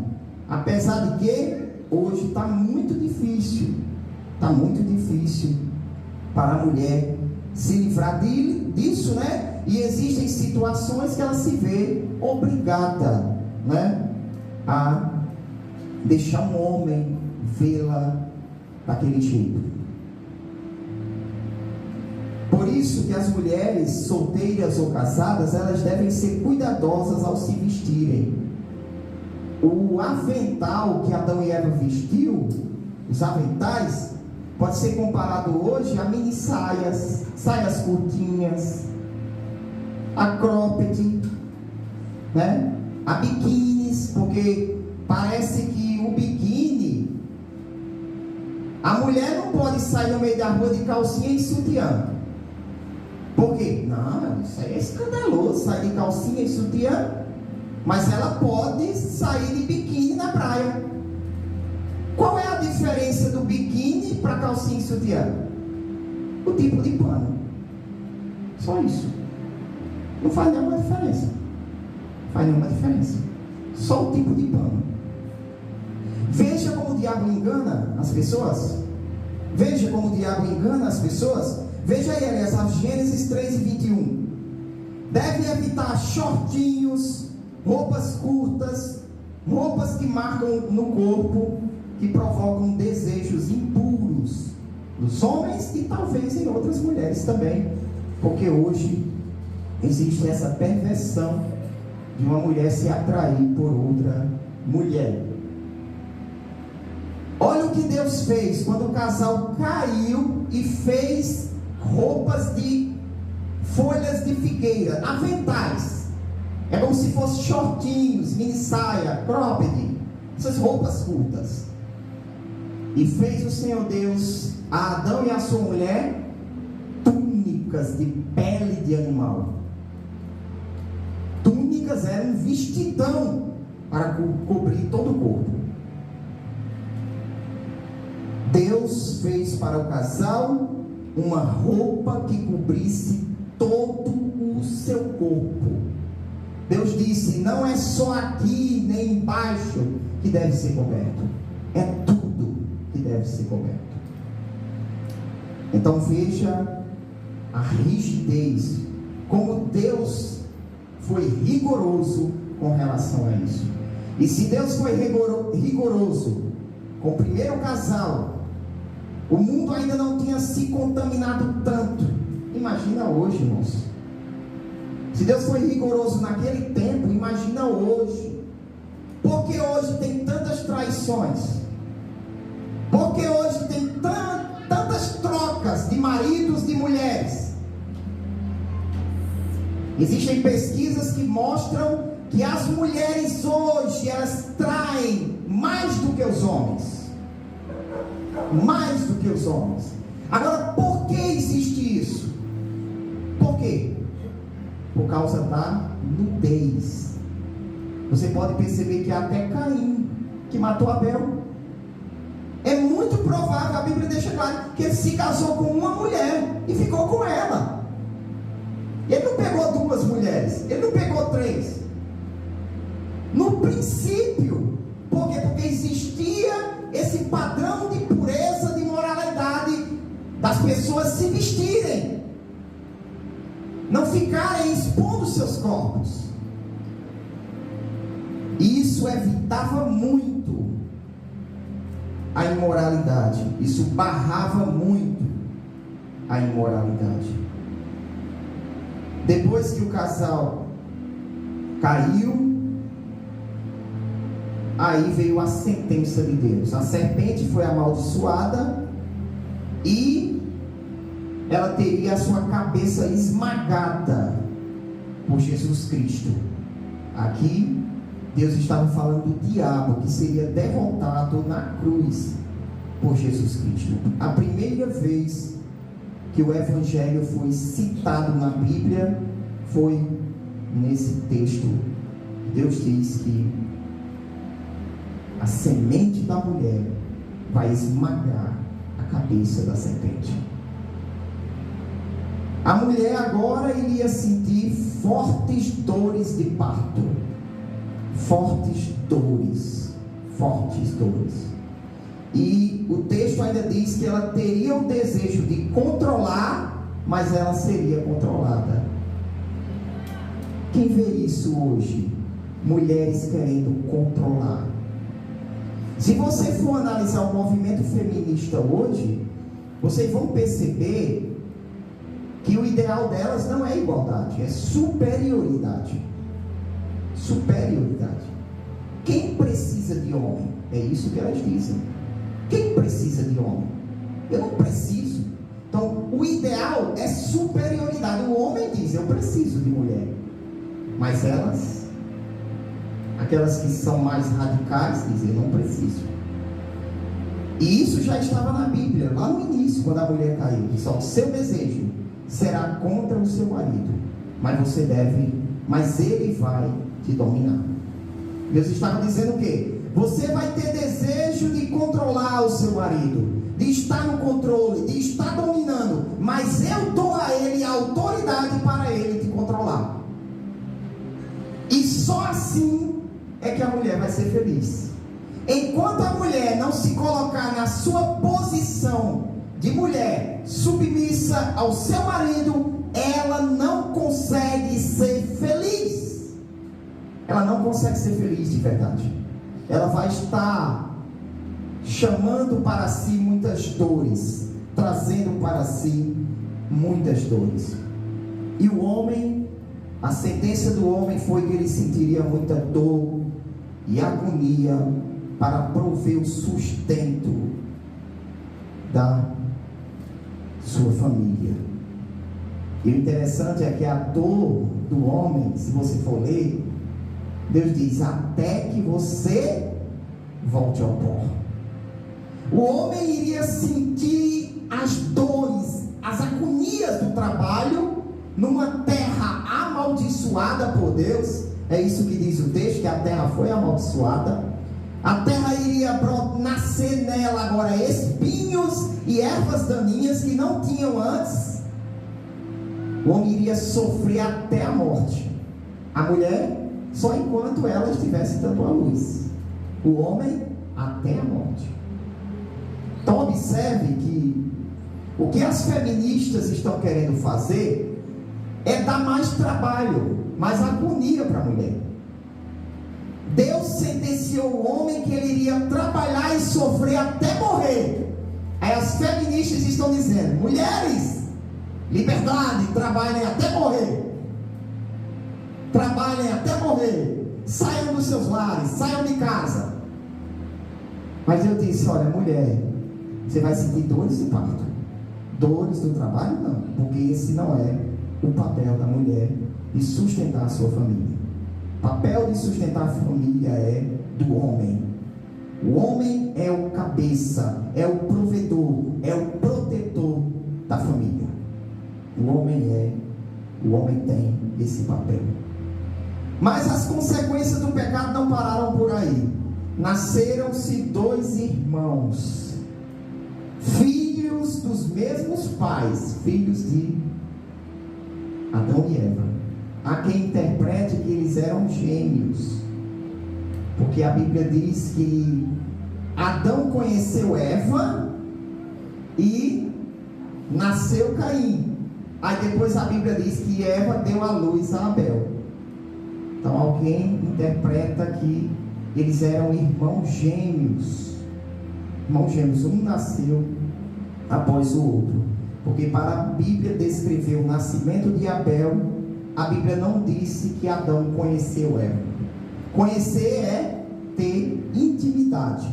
apesar de que hoje está muito difícil para a mulher se livrar disso, né? E existem situações que ela se vê obrigada, né, a deixar um homem vê-la daquele jeito. Por isso que as mulheres solteiras ou casadas, elas devem ser cuidadosas ao se vestirem. O avental que Adão e Eva vestiu, os aventais, pode ser comparado hoje a mini saias, saias curtinhas, a cropped, né? A biquínis, porque parece que o biquíni, a mulher não pode sair no meio da rua de calcinha e sutiã. Por quê? Não, isso aí é escandaloso, sair de calcinha e sutiã. Mas ela pode sair de biquíni na praia. Qual é a diferença do biquíni para calcinha e sutiã? O tipo de pano. Só isso. Não faz nenhuma diferença. Só o tipo de pano. Veja como o diabo engana as pessoas. Veja aí, aliás, Gênesis 3:21. Deve evitar shortinhos, roupas curtas, roupas que marcam no corpo, que provocam desejos impuros nos homens e talvez em outras mulheres também, porque hoje existe essa perversão de uma mulher se atrair por outra mulher. Olha o que Deus fez quando o casal caiu e fez roupas de folhas de figueira, aventais. É como se fossem shortinhos, mini saia, cropped, essas roupas curtas. E fez o Senhor Deus a Adão e a sua mulher túnicas de pele de animal. Túnicas eram um vestidão para cobrir todo o corpo. Deus fez para o casal uma roupa que cobrisse todo o seu corpo. Deus disse: não é só aqui nem embaixo que deve ser coberto, é tudo que deve ser coberto. Então veja a rigidez, como Deus foi rigoroso com relação a isso. E se Deus foi rigoroso com o primeiro casal, o mundo ainda não tinha se contaminado tanto. Imagina hoje, irmãos. Se Deus foi rigoroso naquele tempo, imagina hoje. Porque hoje tem tantas traições? Porque hoje tem tantas trocas de maridos, de mulheres? Existem pesquisas que mostram que as mulheres hoje, elas traem mais do que os homens. Mais do que os homens. Agora, por que existe isso? Por quê? Por causa da nudez. Você pode perceber que até Caim, que matou Abel, é muito provável, a Bíblia deixa claro, que ele se casou com uma mulher e ficou com ela. Ele não pegou duas mulheres, ele não pegou três. No princípio, por quê? Porque existia esse padrão de pureza, de moralidade, das pessoas se vestirem, não ficarem expondo seus corpos. E isso evitava muito a imoralidade. Isso barrava muito a imoralidade. Depois que o casal caiu, aí veio a sentença de Deus. A serpente foi amaldiçoada e ela teria a sua cabeça esmagada por Jesus Cristo. Aqui Deus estava falando do diabo, que seria derrotado na cruz por Jesus Cristo. A primeira vez que o Evangelho foi citado na Bíblia foi nesse texto. Deus diz que a semente da mulher vai esmagar a cabeça da serpente. A mulher agora iria sentir fortes dores de parto. Fortes dores. E o texto ainda diz que ela teria o desejo de controlar, mas ela seria controlada. Quem vê isso hoje? Mulheres querendo controlar. Se você for analisar o movimento feminista hoje, vocês vão perceber que o ideal delas não é igualdade, é superioridade. Quem precisa de homem? É isso que elas dizem. Quem precisa de homem? Eu não preciso. Então, o ideal é superioridade. O homem diz, eu preciso de mulher. Mas elas, aquelas que são mais radicais, dizem, eu não preciso. E isso já estava na Bíblia, lá no início, quando a mulher caiu. Diz, o seu desejo será contra o seu marido, mas ele vai te dominar. Deus estava dizendo o quê? Você vai ter desejo de controlar o seu marido, de estar no controle, de estar dominando, mas eu dou a ele a autoridade para ele te controlar. E só assim é que a mulher vai ser feliz. Enquanto a mulher não se colocar na sua posição de mulher submissa ao seu marido, ela não consegue ser feliz. Ela não consegue ser feliz de verdade. Ela vai estar chamando para si muitas dores, trazendo para si muitas dores. E o homem, a sentença do homem foi que ele sentiria muita dor e agonia para prover o sustento da sua família. E o interessante é que a dor do homem, se você for ler, Deus diz, até que você volte ao pó. O homem iria sentir as dores, as agonias do trabalho, numa terra amaldiçoada por Deus. É isso que diz o texto, que a terra foi amaldiçoada. A terra iria nascer nela agora espinhos e ervas daninhas que não tinham antes. O homem iria sofrer até a morte. A mulher, só enquanto ela estivesse dando à luz. O homem, até a morte. Então observe que o que as feministas estão querendo fazer é dar mais trabalho, mais agonia para a mulher. Deus sentenciou o homem que ele iria trabalhar e sofrer até morrer. Aí as feministas estão dizendo, mulheres, liberdade, trabalhem até morrer. Trabalhem até morrer. Saiam dos seus lares, saiam de casa. Mas eu disse, olha, mulher, você vai sentir dores de parto. Dores do trabalho não, porque esse não é o papel da mulher de sustentar a sua família. O papel de sustentar a família é do homem. O homem é o cabeça, é o provedor, é o protetor da família. O homem tem esse papel. Mas as consequências do pecado não pararam por aí. Nasceram-se 2 irmãos, filhos dos mesmos pais, filhos de Adão e Eva. Há quem interprete que eles eram gêmeos, porque a Bíblia diz que Adão conheceu Eva e nasceu Caim. Aí depois a Bíblia diz que Eva deu à luz a Abel. Então alguém interpreta que eles eram irmãos gêmeos. Irmãos gêmeos, um nasceu após o outro. Porque para a Bíblia descrever o nascimento de Abel, a Bíblia não disse que Adão conheceu Eva. Conhecer é ter intimidade.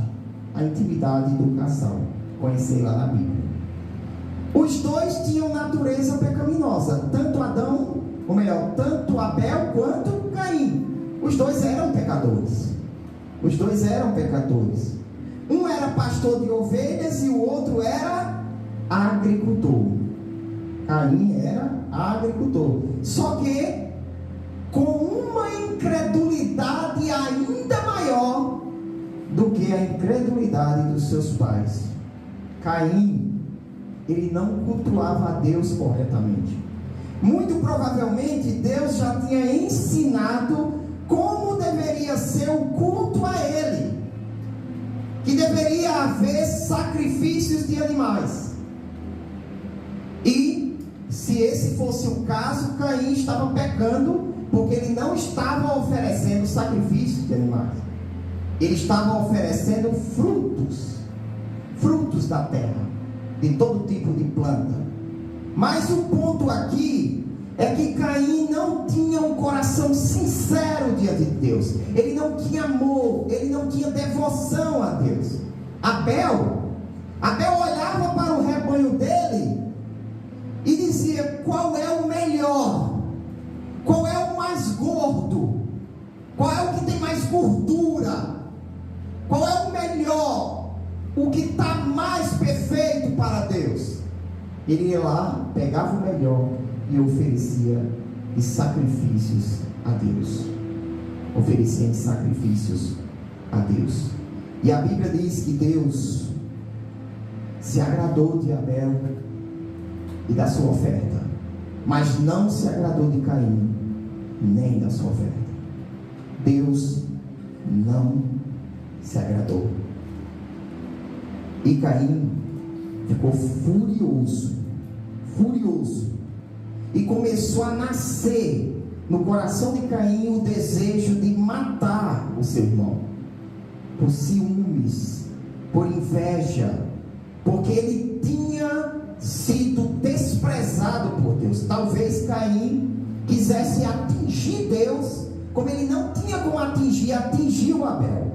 A intimidade do casal. Conhecer lá na Bíblia. Os 2 tinham natureza pecaminosa. Tanto Abel quanto Caim. Os 2 eram pecadores. Um era pastor de ovelhas e o outro era agricultor. Caim era agricultor. Só que com uma incredulidade ainda maior do que a incredulidade dos seus pais. Caim, ele não cultuava a Deus corretamente. Muito provavelmente Deus já tinha ensinado como deveria ser o culto a Ele, que deveria haver sacrifícios de animais. E se esse fosse o caso, Caim estava pecando, porque ele não estava oferecendo sacrifícios de animais, ele estava oferecendo frutos da terra, de todo tipo de planta. Mas o ponto aqui é que Caim não tinha um coração sincero diante de Deus. Ele não tinha amor, ele não tinha devoção a Deus. Abel olhava para o rebanho dele e dizia: qual é o melhor? Qual é o mais gordo? Qual é o que tem mais gordura? Qual é o melhor? O que está mais perfeito para Deus? Ele ia lá, pegava o melhor e oferecia em sacrifícios a Deus. Oferecia em sacrifícios a Deus. E a Bíblia diz que Deus se agradou de Abel e da sua oferta, mas não se agradou de Caim, nem da sua oferta. Deus não se agradou. E Caim ficou furioso, e começou a nascer no coração de Caim o desejo de matar o seu irmão, por ciúmes, por inveja, porque ele tinha sido desprezado por Deus. Talvez Caim quisesse atingir Deus, como ele não tinha como atingiu Abel.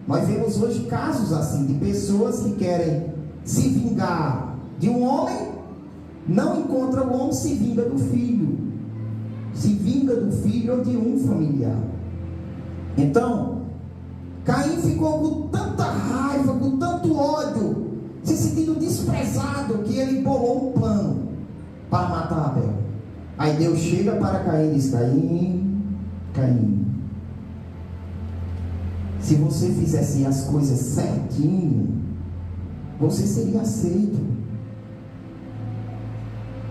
Nós vemos hoje casos assim, de pessoas que querem se vingar de um homem, não encontra o homem, se vinga do filho ou de um familiar. Então, Caim ficou com tanta raiva, com tanto ódio, se sentindo desprezado, que ele bolou um plano para matar Abel. Aí Deus chega para Caim e diz: Caim, se você fizesse as coisas certinho, você seria aceito.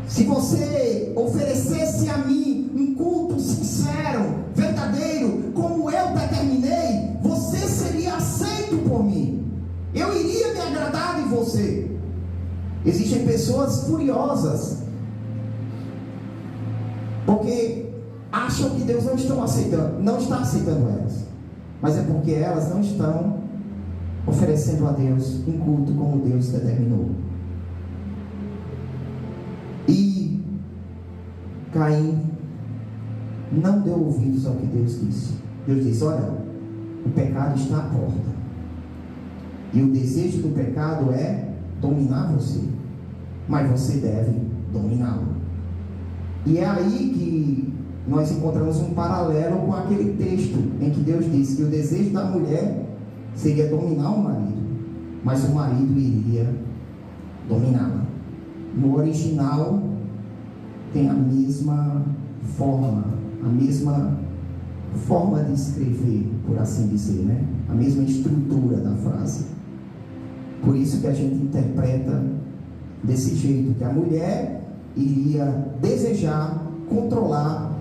Se você oferecesse a mim um culto sincero, verdadeiro, como eu determinei, você seria aceito por mim. Eu iria me agradar de você. Existem pessoas furiosas, porque acham que Deus não está aceitando elas. Mas é porque elas não estão oferecendo a Deus um culto como Deus determinou. E Caim não deu ouvidos ao que Deus disse. Deus disse: olha, o pecado está à porta, e o desejo do pecado é dominar você, mas você deve dominá-lo. E é aí que nós encontramos um paralelo com aquele texto em que Deus disse que o desejo da mulher seria dominar o marido, mas o marido iria dominá-la. No original tem a mesma forma de escrever, por assim dizer, né? A mesma estrutura da frase. Por isso que a gente interpreta desse jeito, que a mulher iria desejar controlar,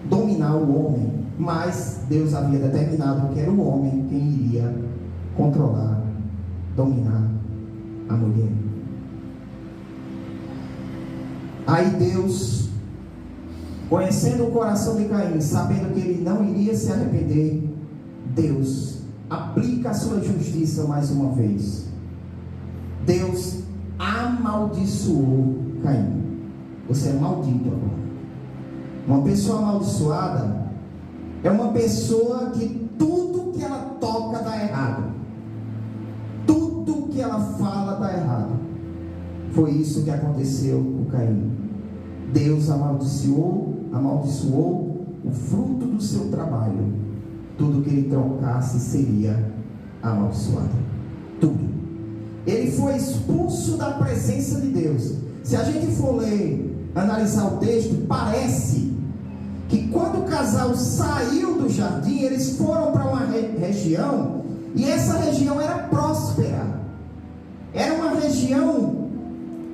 dominar o homem, mas Deus havia determinado que era o homem quem iria controlar, dominar a mulher. Aí Deus, conhecendo o coração de Caim, sabendo que ele não iria se arrepender, Deus aplica a sua justiça mais uma vez. Deus amaldiçoou Caim. Você é maldito agora. Uma pessoa amaldiçoada é uma pessoa que tudo que ela toca dá errado, tudo que ela fala dá errado. Foi isso que aconteceu com Caim. Deus amaldiçoou o fruto do seu trabalho. Tudo que ele trocasse seria amaldiçoado. Tudo. Ele foi expulso da presença de Deus. Se a gente for ler, analisar o texto, parece que quando o casal saiu do jardim, eles foram para uma região, e essa região era próspera. Era uma região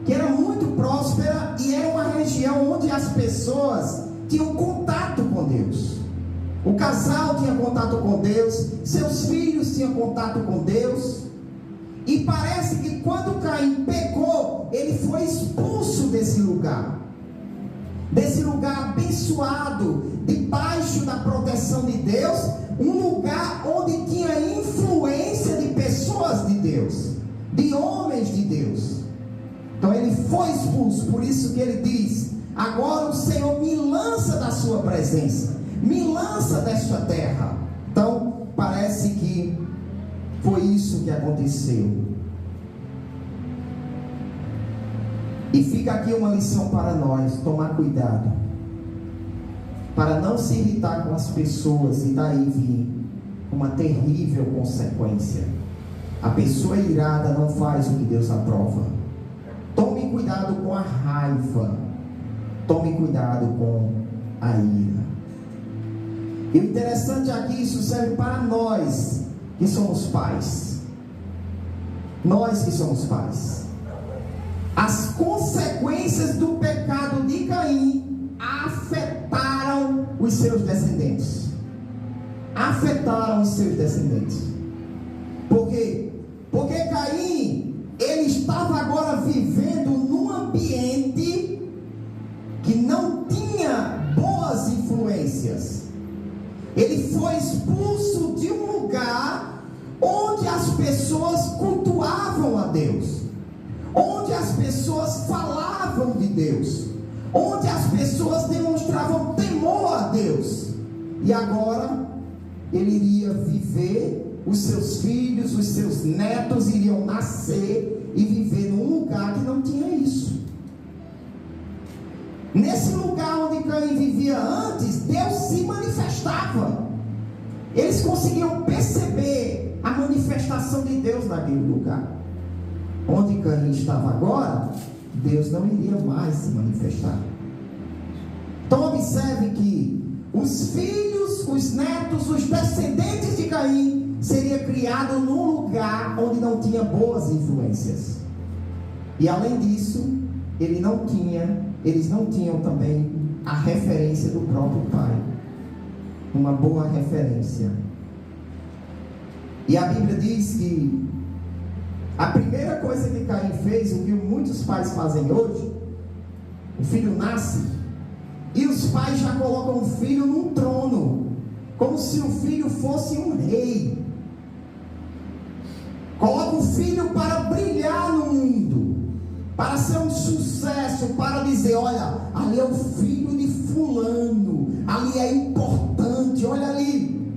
que era muito próspera e era uma região onde as pessoas tinham contato com Deus. O casal tinha contato com Deus, seus filhos tinham contato com Deus. E parece que quando Caim pecou, ele foi expulso desse lugar abençoado, debaixo da proteção de Deus, um lugar onde tinha influência de pessoas de Deus, de homens de Deus. Então ele foi expulso. Por isso que ele diz: agora o Senhor me lança da sua presença, me lança desta terra. Então parece que foi isso que aconteceu. E fica aqui uma lição para nós: tomar cuidado para não se irritar com as pessoas e daí vir uma terrível consequência. A pessoa irada não faz o que Deus aprova. Tome cuidado com a raiva, tome cuidado com a ira. E o interessante aqui, isso serve para nós que somos pais. Nós que somos pais. As consequências do pecado de Caim afetaram os seus descendentes. Afetaram os seus descendentes. Por quê? Porque Caim, ele estava agora vivendo num ambiente que não tinha boas influências. Ele foi expulso de um lugar onde as pessoas cultuavam a Deus, onde as pessoas falavam de Deus, onde as pessoas demonstravam temor a Deus. E agora ele iria viver, os seus filhos, os seus netos iriam nascer e viver num lugar que não tinha isso. Nesse lugar onde Caim vivia antes, Deus se manifestava. Eles conseguiam perceber a manifestação de Deus naquele lugar. Onde Caim estava agora, Deus não iria mais se manifestar. Então observe que os filhos, os netos, os descendentes de Caim seria criado num lugar onde não tinha boas influências. E além disso, eles não tinham também a referência do próprio pai, uma boa referência. E a Bíblia diz que a primeira coisa que Caim fez, o que muitos pais fazem hoje, o filho nasce e os pais já colocam o filho num trono, como se o filho fosse um rei. Coloca o filho para brilhar no mundo, para ser um sucesso, para dizer: olha, ali é o filho de fulano, ali é importante, olha ali.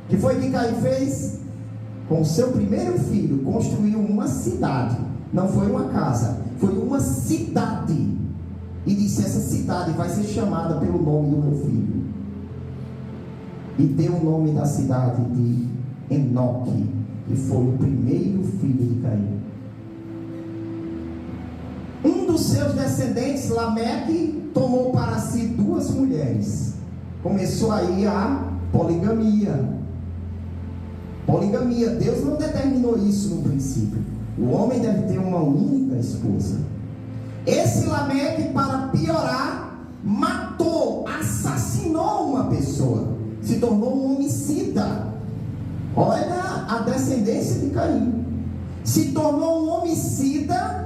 O que foi que Caim fez? Com o seu primeiro filho, construiu uma cidade. Não foi uma casa, foi uma cidade. E disse: essa cidade vai ser chamada pelo nome do meu filho. E deu o nome da cidade de Enoque, que foi o primeiro filho de Caim. Um dos seus descendentes, Lameque, tomou para si 2 mulheres. Começou aí a poligamia. Poligamia, Deus não determinou isso no princípio. O homem deve ter uma única esposa. Esse Lameque, para piorar, matou, assassinou uma pessoa, se tornou um homicida. Olha a descendência de Caim. Se tornou um homicida.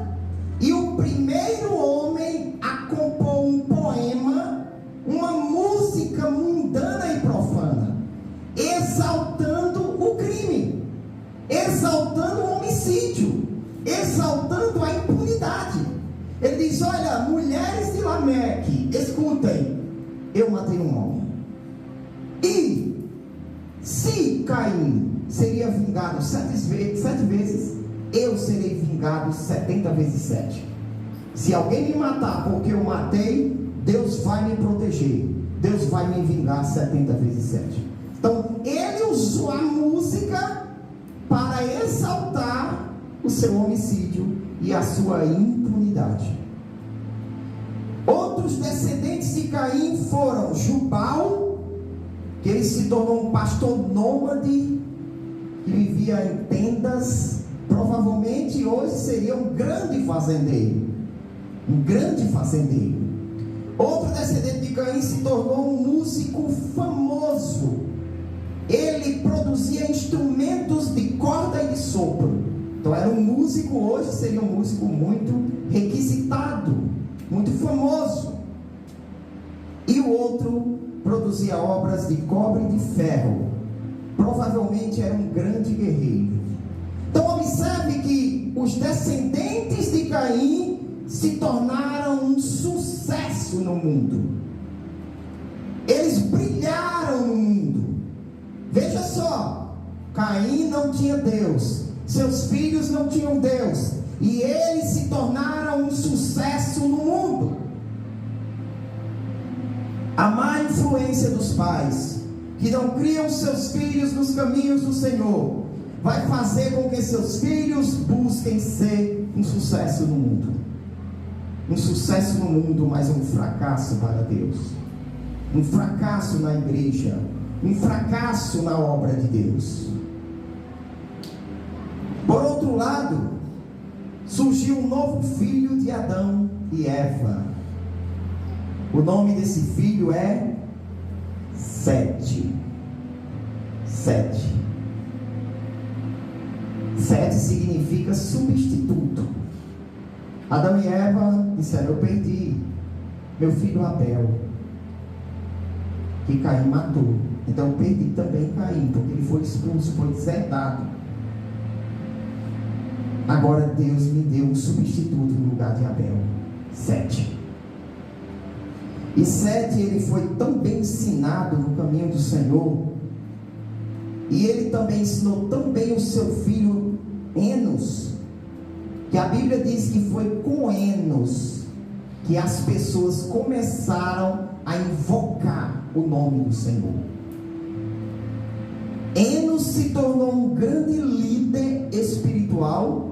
E o primeiro homem a compor um poema, uma música mundana e profana, exaltando o crime, exaltando o homicídio, exaltando a impunidade. Ele diz: olha, mulheres de Lameque, escutem, eu matei um homem. E se Caim seria vingado 7 vezes, eu serei vingado 70 vezes 7. Se alguém me matar porque eu matei, Deus vai me proteger, Deus vai me vingar 70 vezes 7. Então ele usou a música para exaltar o seu homicídio e a sua impunidade. Outros descendentes de Caim foram Jubal, que ele se tornou um pastor nômade, que vivia em tendas, provavelmente hoje seria um grande fazendeiro. um grande fazendeiro. Outro descendente de Caim se tornou um músico famoso. Ele produzia instrumentos de corda e de sopro. Então era um músico, hoje seria um músico muito requisitado, muito famoso. E o outro produzia obras de cobre e de ferro. Provavelmente era um grande guerreiro. Então observe que os descendentes de Caim se tornaram um sucesso no mundo. Eles brilharam no mundo. Veja só, Caim não tinha Deus, seus filhos não tinham Deus, e eles se tornaram um sucesso no mundo. A má influência dos pais, que não criam seus filhos nos caminhos do Senhor, vai fazer com que seus filhos busquem ser um sucesso no mundo. Um sucesso no mundo, mas um fracasso para Deus. Um fracasso na igreja, um fracasso na obra de Deus. Por outro lado, surgiu um novo filho de Adão e Eva. O nome desse filho é Sete. Sete significa substituto. Adão e Eva disseram: eu perdi meu filho Abel, que Caim matou. Então eu perdi também Caim, porque ele foi expulso, foi deserdado. Agora Deus me deu um substituto no lugar de Abel, Sete. E Sete, ele foi tão bem ensinado no caminho do Senhor, e ele também ensinou tão bem o seu filho Enos, que a Bíblia diz que foi com Enos que as pessoas começaram a invocar o nome do Senhor. Enos se tornou um grande líder espiritual,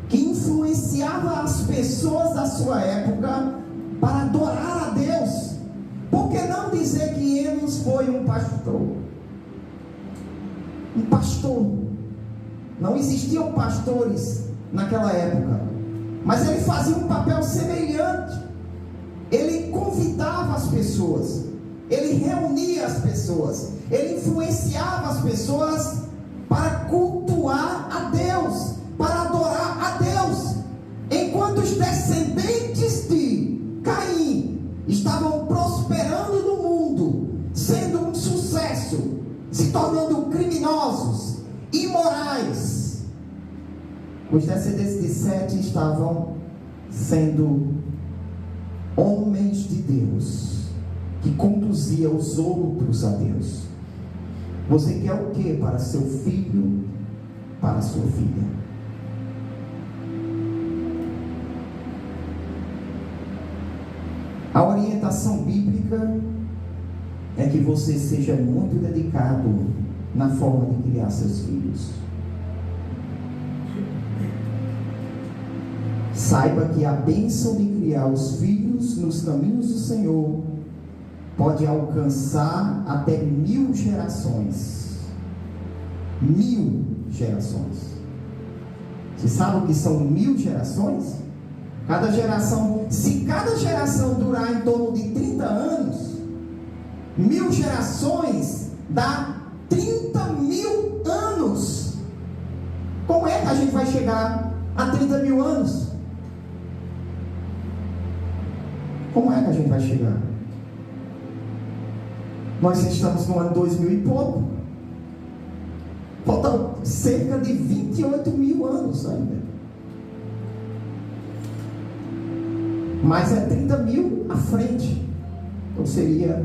que influenciava as pessoas da sua época para adorar a Deus. Por que não dizer que Enos foi um pastor? Um pastor. Não existiam pastores naquela época, mas ele fazia um papel semelhante. Ele convidava as pessoas, ele reunia as pessoas, ele influenciava as pessoas para cultuar a Deus, para adorar a Deus. Enquanto os descendentes de Caim estavam prosperando no mundo, sendo um sucesso, se tornando criminosos, imorais, os descendentes de Sete estavam sendo homens de Deus, que conduziam os outros a Deus. Você quer o que para seu filho, para sua filha? A orientação bíblica é que você seja muito dedicado na forma de criar seus filhos. Saiba que a bênção de criar os filhos nos caminhos do Senhor pode alcançar até 1000 gerações. 1000 gerações. Você sabe o que são 1000 gerações? Cada geração, se cada geração durar em torno de 30 anos, 1000 gerações dá 30.000 anos. Como é que a gente vai chegar a 30.000 anos? Como é que a gente vai chegar? Nós estamos no ano 2000 e pouco. Faltam cerca de 28.000 anos ainda. Mas é 30.000 à frente. Então seria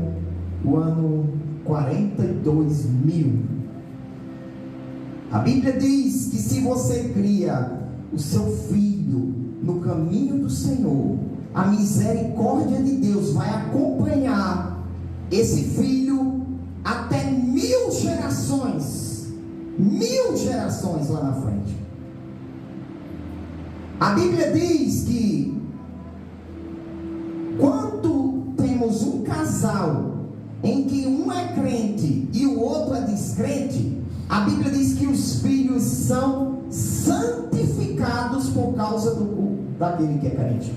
o ano 42.000. A Bíblia diz que se você cria o seu filho no caminho do Senhor, a misericórdia de Deus vai acompanhar esse filho até 1000 gerações. 1000 gerações lá na frente. A Bíblia diz que quando temos um casal em que um é crente e o outro é descrente, a Bíblia diz que os filhos são santificados por causa daquele que é crente.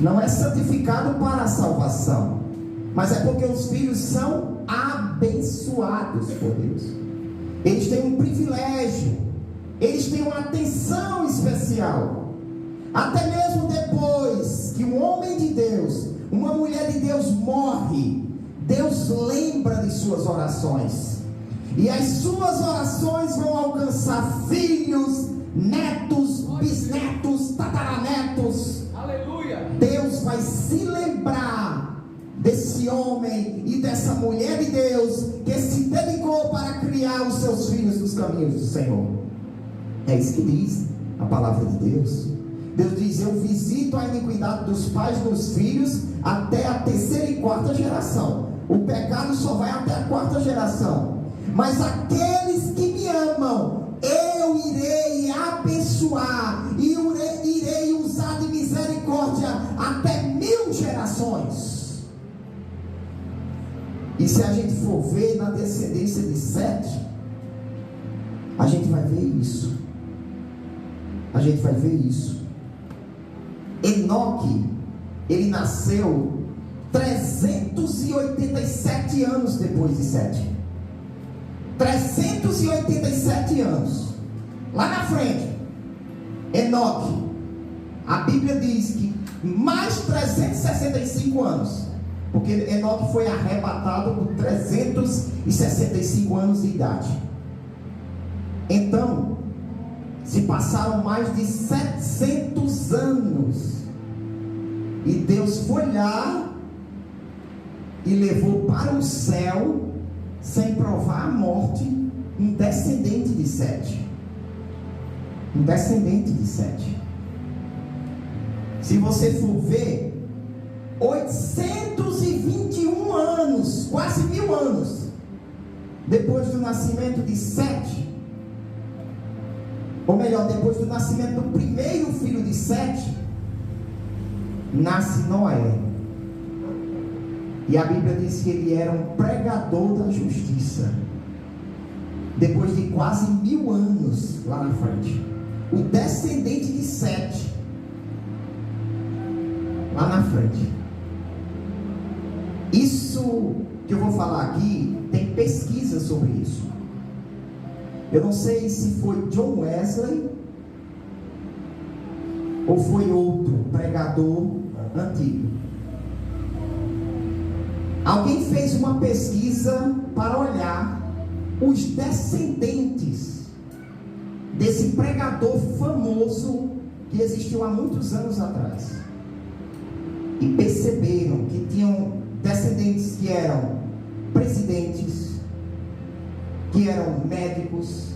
não é santificado para a salvação, mas é porque os filhos são abençoados por Deus. Eles têm um privilégio, eles têm uma atenção especial. Até mesmo depois que um homem de Deus, uma mulher de Deus morre, Deus lembra de suas orações, e as suas orações vão alcançar filhos, netos, bisnetos, tataranetos. Aleluia! Deus vai se lembrar desse homem e dessa mulher de Deus que se dedicou para criar os seus filhos nos caminhos do Senhor. É isso que diz a palavra de Deus. Deus diz: eu visito a iniquidade dos pais nos filhos até a terceira e quarta geração. O pecado só vai até a quarta geração. Mas aqueles que me amam, eu irei abençoar e irei usar de misericórdia até 1000 gerações. E se a gente for ver na descendência de Sete, a gente vai ver isso. A gente vai ver isso. Enoque, ele nasceu 387 anos depois de Sete. 387 anos. Lá na frente, Enoque, a Bíblia diz que mais 365 anos, porque Enoque foi arrebatado com 365 anos de idade. Então, se passaram mais de 700 anos, e Deus foi lá e levou para o céu, sem provar a morte, um descendente de Sete. Um descendente de Sete. Se você for ver, 821 anos, quase 1000 anos, depois do nascimento de Sete, ou melhor, depois do nascimento do primeiro filho de Sete, nasce Noé. E a Bíblia diz que ele era um pregador da justiça. Depois de quase 1000 anos lá na frente, o descendente de Sete, lá na frente. Isso que eu vou falar aqui, tem pesquisa sobre isso. Eu não sei se foi John Wesley ou foi outro pregador antigo. Alguém fez uma pesquisa para olhar os descendentes desse pregador famoso que existiu há muitos anos atrás, e perceberam que tinham descendentes que eram presidentes, que eram médicos,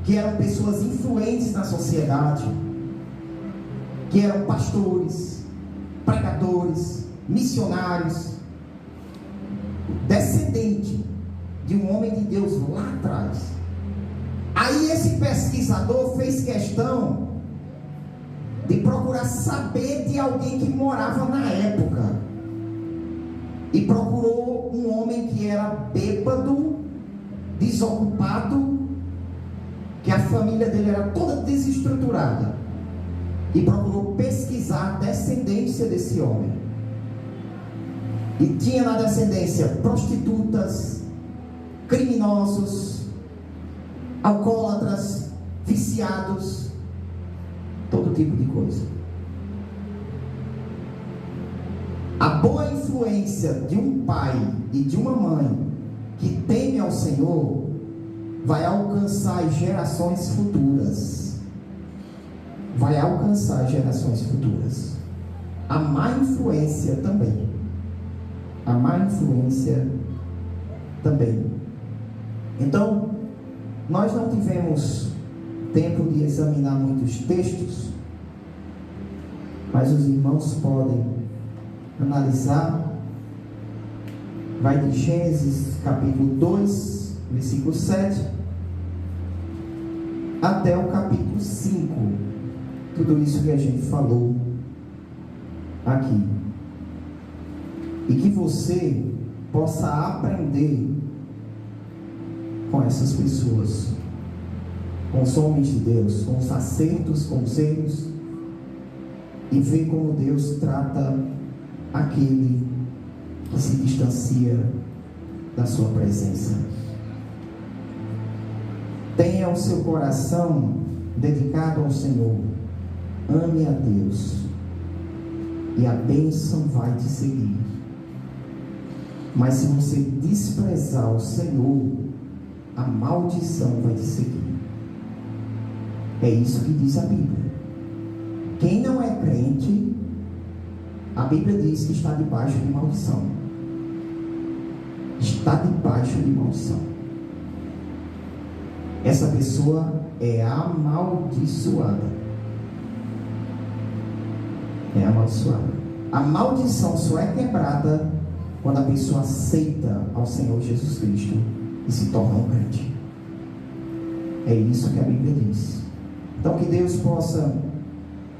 que eram pessoas influentes na sociedade, que eram pastores, pregadores, missionários, descendente de um homem de Deus lá atrás. Aí esse pesquisador fez questão de procurar saber de alguém que morava na época, e procurou um homem que era bêbado, desocupado, que a família dele era toda desestruturada, e procurou pesquisar a descendência desse homem. E tinha na descendência prostitutas, criminosos, alcoólatras, viciados, todo tipo de coisa. A boa influência de um pai e de uma mãe que teme ao Senhor vai alcançar as gerações futuras. Vai alcançar as gerações futuras. A má influência também. A má influência também. Então, nós não tivemos tempo de examinar muitos textos, mas os irmãos podem analisar. Vai de Gênesis capítulo 2, versículo 7, até o capítulo 5. Tudo isso que a gente falou aqui. E que você possa aprender com essas pessoas, com os homens de Deus, com os acertos, com os erros, e ver como Deus trata aquele que se distancia da sua presença. Tenha o seu coração dedicado ao Senhor. Ame a Deus e a bênção vai te seguir. Mas se você desprezar o Senhor, a maldição vai te seguir. É isso que diz a Bíblia. Quem não é crente, a Bíblia diz que está debaixo de maldição. Está debaixo de maldição. Essa pessoa é amaldiçoada. É amaldiçoada. A maldição só é quebrada quando a pessoa aceita ao Senhor Jesus Cristo e se torna um crente. É isso que a Bíblia diz. Então que Deus possa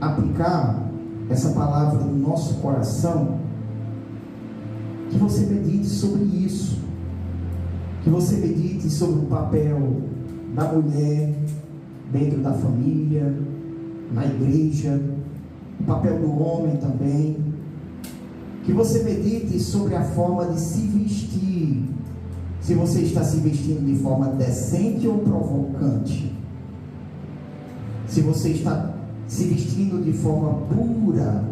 aplicar essa palavra no nosso coração, que você medite sobre isso, que você medite sobre o papel da mulher dentro da família, na igreja, o papel do homem também, que você medite sobre a forma de se vestir, se você está se vestindo de forma decente ou provocante, se você está se vestindo de forma pura,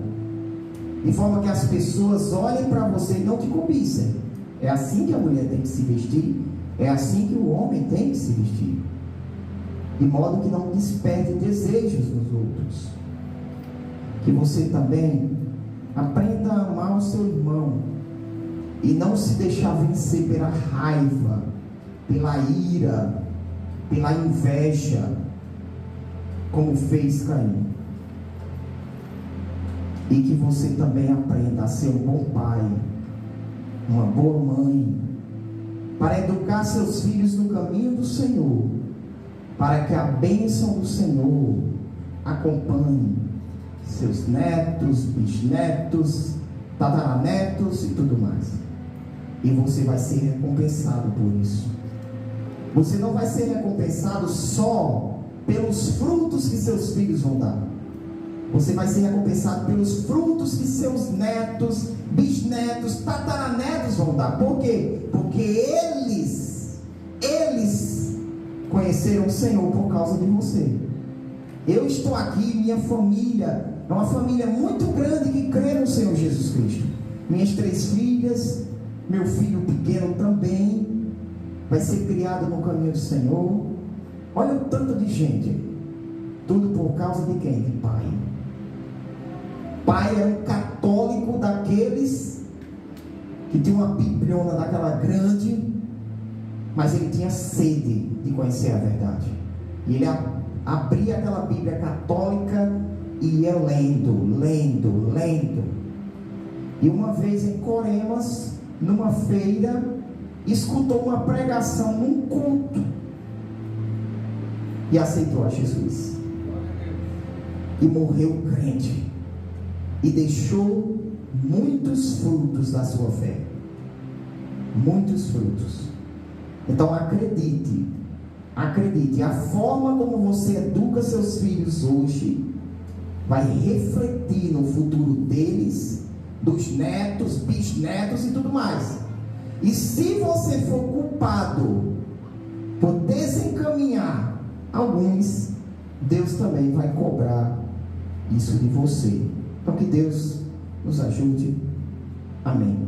de forma que as pessoas olhem para você e não te cobicem. É assim que a mulher tem que se vestir, é assim que o homem tem que se vestir, de modo que não desperte desejos nos outros. Que você também aprenda a amar o seu irmão e não se deixar vencer pela raiva, pela ira, pela inveja, como fez Caim. E que você também aprenda a ser um bom pai, uma boa mãe, para educar seus filhos no caminho do Senhor, para que a bênção do Senhor acompanhe seus netos, bisnetos, tataranetos e tudo mais. E você vai ser recompensado por isso. Você não vai ser recompensado só pelos frutos que seus filhos vão dar. Você vai ser recompensado pelos frutos que seus netos, bisnetos, tataranetos vão dar. Por quê? Porque eles conheceram o Senhor por causa de você. Eu estou aqui, minha família é uma família muito grande que crê no Senhor Jesus Cristo. Minhas 3 filhas, meu filho pequeno também vai ser criado no caminho do Senhor. Olha o tanto de gente. Tudo por causa de quem? De pai. Pai era um católico daqueles que tinha uma bibliona daquela grande, mas ele tinha sede de conhecer a verdade. E ele abria aquela Bíblia católica e ia lendo. E uma vez em Coremas, numa feira, escutou uma pregação num culto e aceitou a Jesus. E morreu crente. E deixou muitos frutos da sua fé. Muitos frutos. Então acredite, a forma como você educa seus filhos hoje vai refletir no futuro deles, dos netos, bisnetos e tudo mais. E se você for culpado por desencaminhar alguns, Deus também vai cobrar isso de você. Então que Deus nos ajude. Amém.